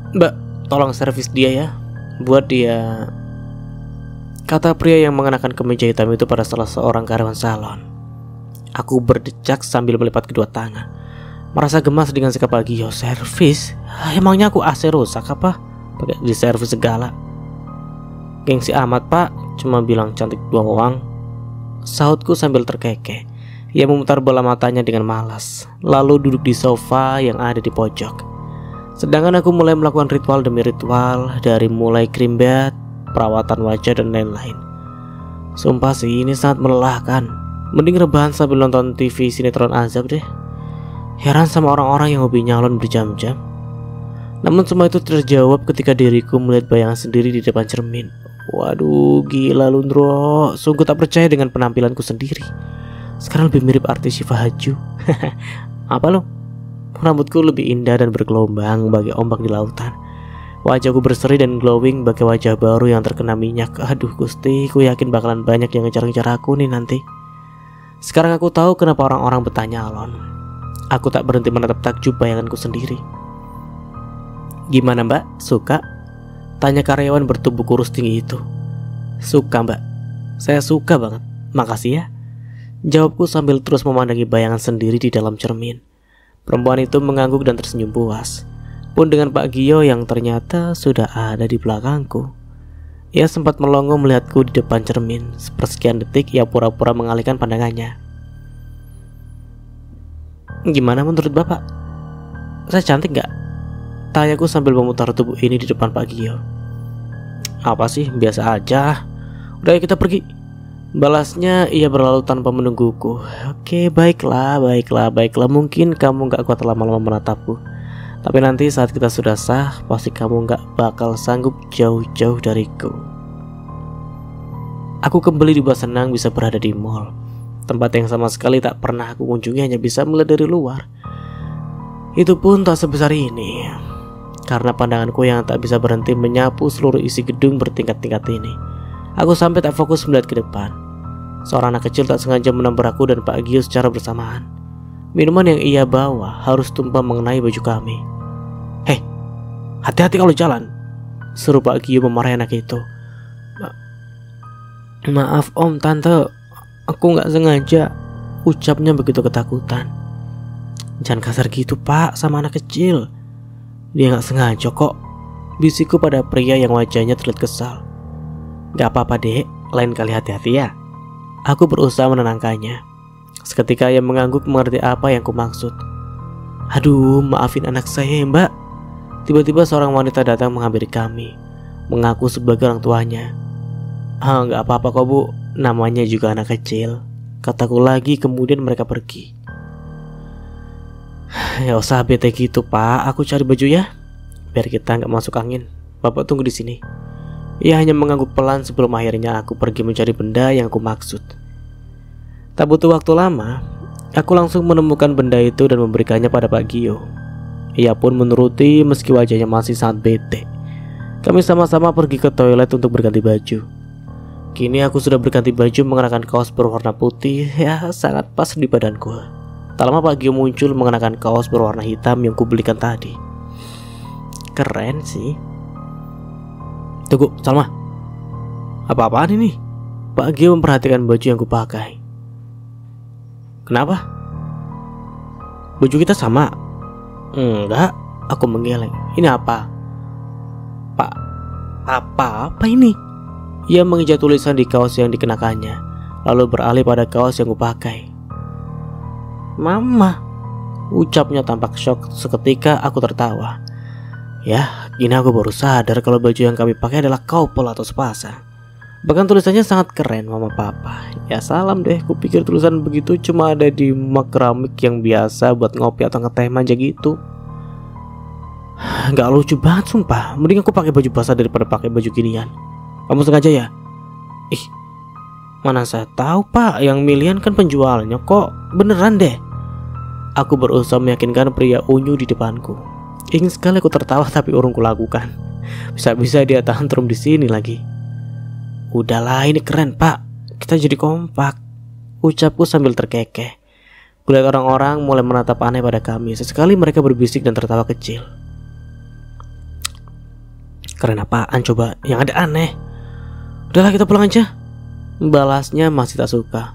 Mbak, tolong servis dia ya, buat dia, kata pria yang mengenakan kemeja hitam itu pada salah seorang karyawan salon. Aku berdecak sambil melipat kedua tangan, merasa gemas dengan sikap Pak Gio. Servis? Emangnya aku AC rusak apa? Pakai di servis segala. Gengsi amat Pak, cuma bilang cantik doang, sahutku sambil terkekeh. Ia memutar bola matanya dengan malas, lalu duduk di sofa yang ada di pojok. Sedangkan aku mulai melakukan ritual demi ritual, dari mulai cream bath, perawatan wajah dan lain-lain. Sumpah sih ini sangat melelahkan. Mending rebahan sambil nonton TV sinetron azab deh. Heran sama orang-orang yang hobi nyalon berjam-jam. Namun semua itu terjawab ketika diriku melihat bayangan sendiri di depan cermin. Waduh, gila Lundro, sungguh tak percaya dengan penampilanku sendiri. Sekarang lebih mirip artis Syifa Haju. Apa lo? Rambutku lebih indah dan bergelombang bagai ombak di lautan. Wajahku berseri dan glowing bagai wajah baru yang terkena minyak. Aduh Gusti, ku yakin bakalan banyak yang ngejar-ngejar aku nih nanti. Sekarang aku tahu kenapa orang-orang bertanya Alon. Aku tak berhenti menatap takjub bayanganku sendiri. Gimana Mbak, suka? Tanya karyawan bertubuh kurus tinggi itu. Suka Mbak, saya suka banget, makasih ya, jawabku sambil terus memandangi bayangan sendiri di dalam cermin. Perempuan itu mengangguk dan tersenyum puas, pun dengan Pak Gio yang ternyata sudah ada di belakangku. Ia sempat melongo melihatku di depan cermin. Sepersekian detik ia pura-pura mengalihkan pandangannya. Gimana menurut Bapak? Saya cantik gak? Tanyaku sambil memutar tubuh ini di depan Pak Gio. Apa sih, biasa aja. Udah kita pergi, balasnya ia berlalu tanpa menungguku. Oke, baiklah. Mungkin kamu gak kuat lama-lama menatapku, tapi nanti saat kita sudah sah, pasti kamu gak bakal sanggup jauh-jauh dariku. Aku kembali dibuat senang bisa berada di mall, tempat yang sama sekali tak pernah aku kunjungi, hanya bisa melihat dari luar. Itu pun tak sebesar ini, karena pandanganku yang tak bisa berhenti menyapu seluruh isi gedung bertingkat-tingkat ini. Aku sampai tak fokus melihat ke depan. Seorang anak kecil tak sengaja menampar aku dan Pak Gio secara bersamaan. Minuman yang ia bawa harus tumpah mengenai baju kami. Hei, hati-hati kalau jalan, seru Pak Gio memarahi anak itu. Maaf om, tante, aku gak sengaja. Ucapnya begitu ketakutan. Jangan kasar gitu pak sama anak kecil. Dia gak sengaja kok, bisikku pada pria yang wajahnya terlihat kesal. Gak apa-apa dek, lain kali hati-hati ya. Aku berusaha menenangkannya. Seketika ia mengangguk mengerti apa yang kumaksud. Aduh, maafin anak saya ya mbak. Tiba-tiba seorang wanita datang menghampiri kami, mengaku sebagai orang tuanya. Gak apa-apa kok bu, namanya juga anak kecil, kataku lagi. Kemudian mereka pergi. Ya usah bete gitu pak, aku cari baju ya, biar kita gak masuk angin. Bapak tunggu di sini. Ia hanya mengangguk pelan sebelum akhirnya aku pergi mencari benda yang aku maksud. Tak butuh waktu lama, aku langsung menemukan benda itu dan memberikannya pada Pak Gio. Ia pun menuruti meski wajahnya masih sangat bete. Kami sama-sama pergi ke toilet untuk berganti baju. Kini aku sudah berganti baju mengenakan kaos berwarna putih, ya sangat pas di badanku. Tak lama Pak Gio muncul mengenakan kaos berwarna hitam yang kubelikan tadi. Keren sih. Tunggu, Salma. Apa-apaan ini? Pak Gio memperhatikan baju yang kupakai. Kenapa? Baju kita sama? Enggak, aku menggeleng. Ini apa? Pak, apa ini? Ia menginjak tulisan di kaos yang dikenakannya, lalu beralih pada kaos yang kupakai. Mama, ucapnya tampak syok. Seketika aku tertawa. Ya, kini aku baru sadar kalau baju yang kami pakai adalah couple atau sepasang. Bahkan tulisannya sangat keren, mama papa. Ya salam deh, kupikir tulisan begitu cuma ada di mug keramik yang biasa buat ngopi atau ngeteh manja gitu. Gak lucu banget sumpah. Mending aku pakai baju basah daripada pakai baju ginian. Kamu sengaja ya? Ih, mana saya tahu pak, yang milihan kan penjualnya kok. Beneran deh. Aku berusaha meyakinkan pria unyu di depanku. Ingin sekali aku tertawa tapi urung kulakukan. Bisa-bisa dia tantrum di sini lagi. Udahlah, ini keren pak, kita jadi kompak, ucapku sambil terkekeh. Kulihat orang-orang mulai menatap aneh pada kami. Sesekali mereka berbisik dan tertawa kecil. Keren apaan coba, yang ada aneh. Udahlah kita pulang aja, balasnya masih tak suka.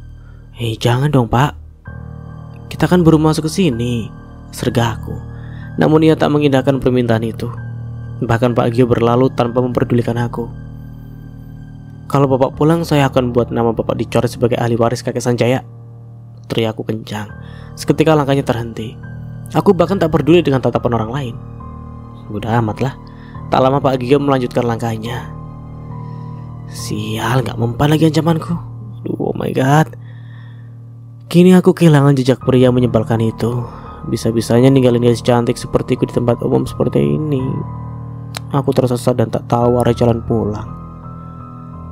Hei jangan dong pak, kita kan baru masuk ke sini, sergahku. Namun ia tak mengindahkan permintaan itu. Bahkan Pak Gio berlalu tanpa memperdulikan aku. Kalau bapak pulang, saya akan buat nama bapak dicoret sebagai ahli waris kakek Sanjaya, teriakku kencang. Seketika langkahnya terhenti. Aku bahkan tak peduli dengan tatapan orang lain. Udah amat lah. Tak lama Pak Gio melanjutkan langkahnya. Sial, gak mempan lagi ancamanku. Oh my god. Kini aku kehilangan jejak pria menyebalkan itu. Bisa-bisanya ninggalin dia secantik sepertiku di tempat umum seperti ini. Aku tersesat dan tak tahu arah jalan pulang.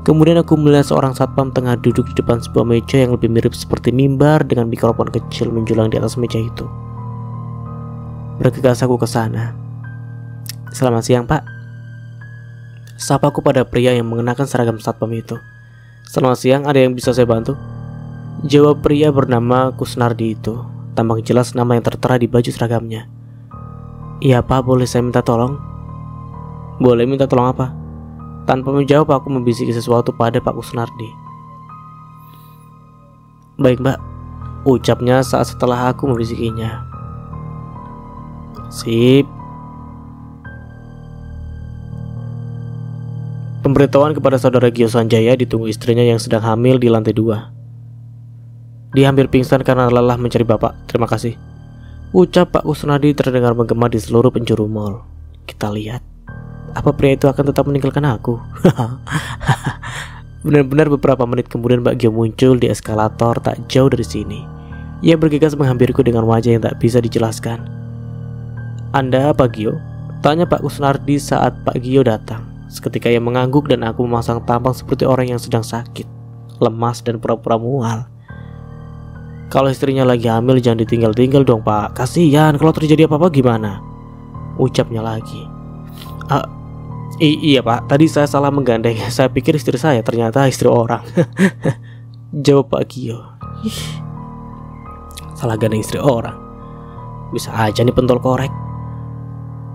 Kemudian aku melihat seorang satpam tengah duduk di depan sebuah meja yang lebih mirip seperti mimbar dengan mikrofon kecil menjulang di atas meja itu. Bergegas aku ke sana. Selamat siang pak, sapaku pada pria yang mengenakan seragam satpam itu. Selamat siang, ada yang bisa saya bantu? Jawab pria bernama Kusnardi itu. Tampak jelas nama yang tertera di baju seragamnya. Iya pak, boleh saya minta tolong? Boleh, minta tolong apa? Tanpa menjawab aku membisiki sesuatu pada Pak Kusnardi. Baik mbak, ucapnya saat setelah aku membisikinya. Sip. Pemberitahuan kepada saudara Gio Sanjaya ditunggu istrinya yang sedang hamil di lantai 2. Dia hampir pingsan karena lelah mencari bapak. Terima kasih. Ucap Pak Kusnardi terdengar menggema di seluruh penjuru mall. Kita lihat, apa pria itu akan tetap meninggalkan aku? Benar-benar beberapa menit kemudian Pak Gio muncul di eskalator tak jauh dari sini. Ia bergegas menghampiriku dengan wajah yang tak bisa dijelaskan. Anda Pak Gio? Tanya Pak Kusnardi saat Pak Gio datang. Seketika ia mengangguk dan aku memasang tampang seperti orang yang sedang sakit, lemas dan pura-pura mual. Kalau istrinya lagi hamil jangan ditinggal-tinggal dong pak, kasihan kalau terjadi apa-apa gimana? Ucapnya lagi. Iya pak, tadi saya salah menggandeng. Saya pikir istri saya, ternyata istri orang. Jawab Pak Gio. Salah gandeng istri orang. Bisa aja nih pentol korek.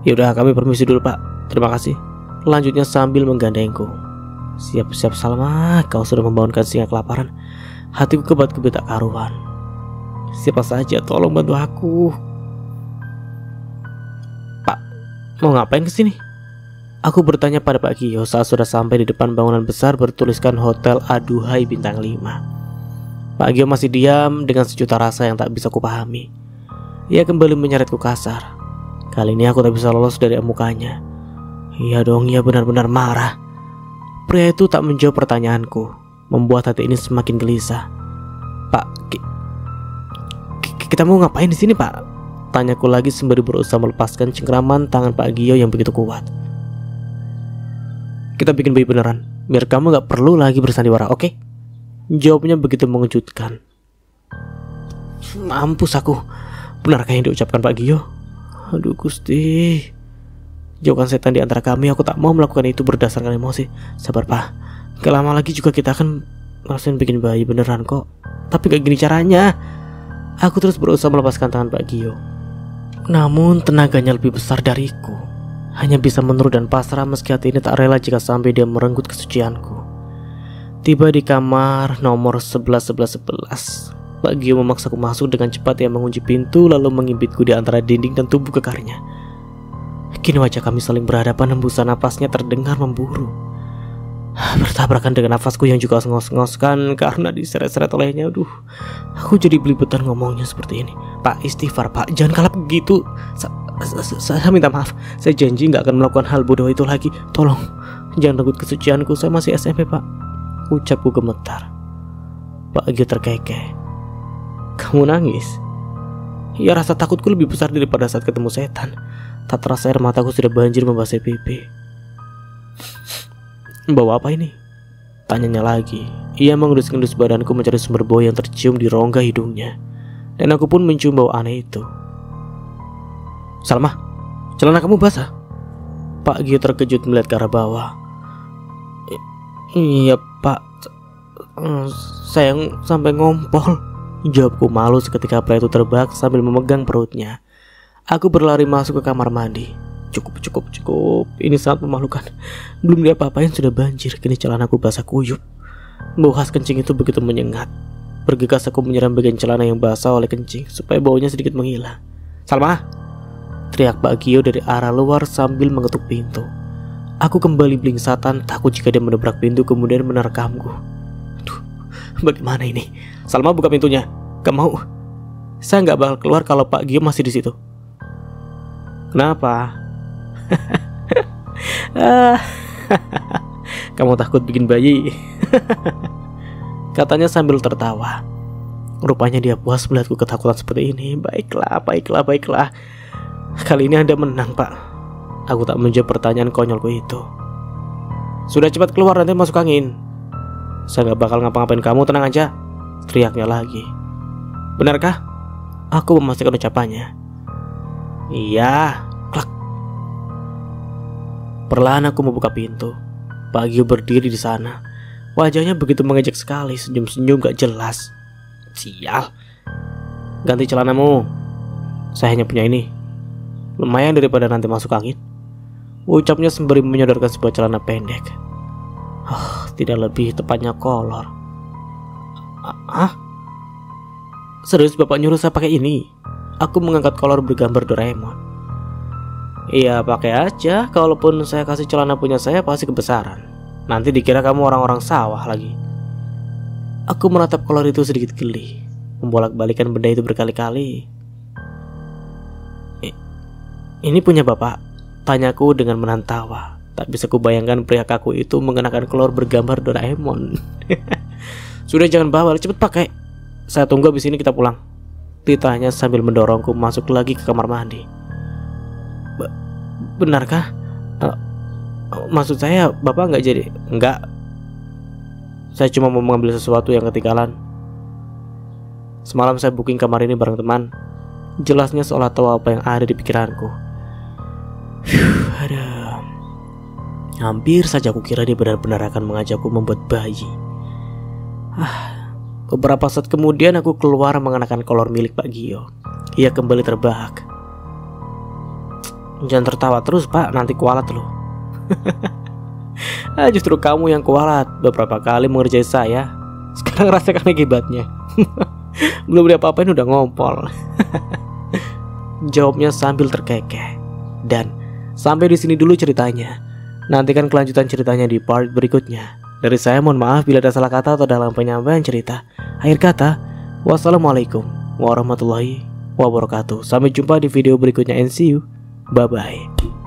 Yaudah kami permisi dulu pak, terima kasih. Lanjutnya sambil menggandengku. Siap-siap Salma, kau sudah membangunkan singa kelaparan. Hatiku kebat-kebet tak karuan. Siapa saja, tolong bantu aku. Pak, mau ngapain kesini? Aku bertanya pada Pak Gio saat sudah sampai di depan bangunan besar bertuliskan Hotel Aduhai Bintang 5. Pak Gio masih diam dengan sejuta rasa yang tak bisa kupahami. Ia kembali menyeretku kasar. Kali ini aku tak bisa lolos dari mukanya. Iya dong, ia benar-benar marah. Pria itu tak menjawab pertanyaanku, membuat hati ini semakin gelisah. Pak, kita mau ngapain di sini, Pak? Tanyaku lagi sembari berusaha melepaskan cengkraman tangan Pak Gio yang begitu kuat. Kita bikin bayi beneran, biar kamu gak perlu lagi bersandiwara, oke? Jawabnya begitu mengejutkan. Mampus aku. Benarkah yang diucapkan Pak Gio? Aduh Gusti, jauhkan setan di antara kami. Aku tak mau melakukan itu berdasarkan emosi. Sabar Pak, gak lama lagi juga kita akan ngerasain bikin bayi beneran kok. Tapi gak gini caranya. Aku terus berusaha melepaskan tangan Pak Gio. Namun tenaganya lebih besar dariku. Hanya bisa menurut dan pasrah meski hati ini tak rela jika sampai dia merenggut kesucianku. Tiba di kamar nomor 111111. Pak Gio memaksaku masuk dengan cepat. Ia mengunci pintu lalu mengimpitku di antara dinding dan tubuh kekarnya. Kini wajah kami saling berhadapan. Hembusan napasnya terdengar memburu, bertabrakan dengan nafasku yang juga ngos-ngoskan karena diseret-seret olehnya. Aduh, aku jadi belibetan ngomongnya seperti ini. Pak, istighfar Pak, jangan kalap begitu. Saya minta maaf. Saya janji gak akan melakukan hal bodoh itu lagi. Tolong, jangan renggut kesucianku. Saya masih SMP Pak, ucapku gemetar. Pak Gio terkekeh. Kamu nangis? Ya, rasa takutku lebih besar daripada saat ketemu setan. Tak terasa air mataku sudah banjir membasahi pipi. Bawa apa ini? Tanyanya lagi. Ia mengendus-endus badanku mencari sumber bau yang tercium di rongga hidungnya. Dan aku pun mencium bau aneh itu. Salma, celana kamu basah. Pak Gio terkejut melihat ke arah bawah. Iya Pak, sayang sampai ngompol, jawabku malu seketika. Pria itu terbak sambil memegang perutnya. Aku berlari masuk ke kamar mandi. Cukup. Ini sangat memalukan. Belum diapa-apain sudah banjir. Kini celanaku basah kuyup. Bau khas kencing itu begitu menyengat. Bergegas aku menyiram bagian celana yang basah oleh kencing supaya baunya sedikit menghilang. Salma, teriak Pak Gio dari arah luar sambil mengetuk pintu. Aku kembali blingsatan, takut jika dia menabrak pintu kemudian menerkamku. Aduh, bagaimana ini? Salma, buka pintunya. Gak mau. Saya gak bakal keluar kalau Pak Gio masih di situ. Kenapa? Kamu takut bikin bayi? Katanya sambil tertawa. Rupanya dia puas melihatku ketakutan seperti ini. Baiklah. Kali ini Anda menang Pak. Aku tak menjawab pertanyaan konyolku itu. Sudah, cepat keluar, nanti masuk angin. Saya gak bakal ngapa-ngapain kamu, tenang aja, teriaknya lagi. Benarkah? Aku memastikan ucapannya. Iya. Klak. Perlahan aku membuka pintu. Pak Gio berdiri di sana. Wajahnya begitu mengejek sekali, senyum-senyum gak jelas. Sial. Ganti celanamu. Saya hanya punya ini. Lumayan daripada nanti masuk angin, ucapnya sembari menyodorkan sebuah celana pendek. Tidak lebih tepatnya kolor. Serius Bapak nyuruh saya pakai ini? Aku mengangkat kolor bergambar Doraemon. Iya, pakai aja. Kalaupun saya kasih celana punya saya pasti kebesaran. Nanti dikira kamu orang-orang sawah lagi. Aku menatap kolor itu sedikit geli, membolak-balikan benda itu berkali-kali. Ini punya Bapak? Tanyaku dengan menahan tawa. Tak bisa kubayangkan pria kaku itu mengenakan kolor bergambar Doraemon. Sudah, jangan bawel, cepet pakai. Saya tunggu abis ini kita pulang, titahnya sambil mendorongku masuk lagi ke kamar mandi. Benarkah? Maksud saya Bapak nggak jadi? Enggak. Saya cuma mau mengambil sesuatu yang ketinggalan. Semalam saya booking kamar ini bareng teman. Jelasnya seolah tahu apa yang ada di pikiranku. Aduh. Hampir saja aku kira dia benar-benar akan mengajakku membuat bayi. Beberapa saat kemudian aku keluar mengenakan kolor milik Pak Gio. Ia kembali terbahak. Jangan tertawa terus Pak, nanti kualat loh. Justru kamu yang kualat. Beberapa kali mengerjai saya. Sekarang rasakan akibatnya. Belum diapa-apain udah ngompol. Jawabnya sambil terkekeh. Dan sampai di sini dulu ceritanya. Nantikan kelanjutan ceritanya di part berikutnya. Dari saya mohon maaf bila ada salah kata atau dalam penyampaian cerita. Akhir kata, wassalamualaikum warahmatullahi wabarakatuh. Sampai jumpa di video berikutnya and see you. Bye bye.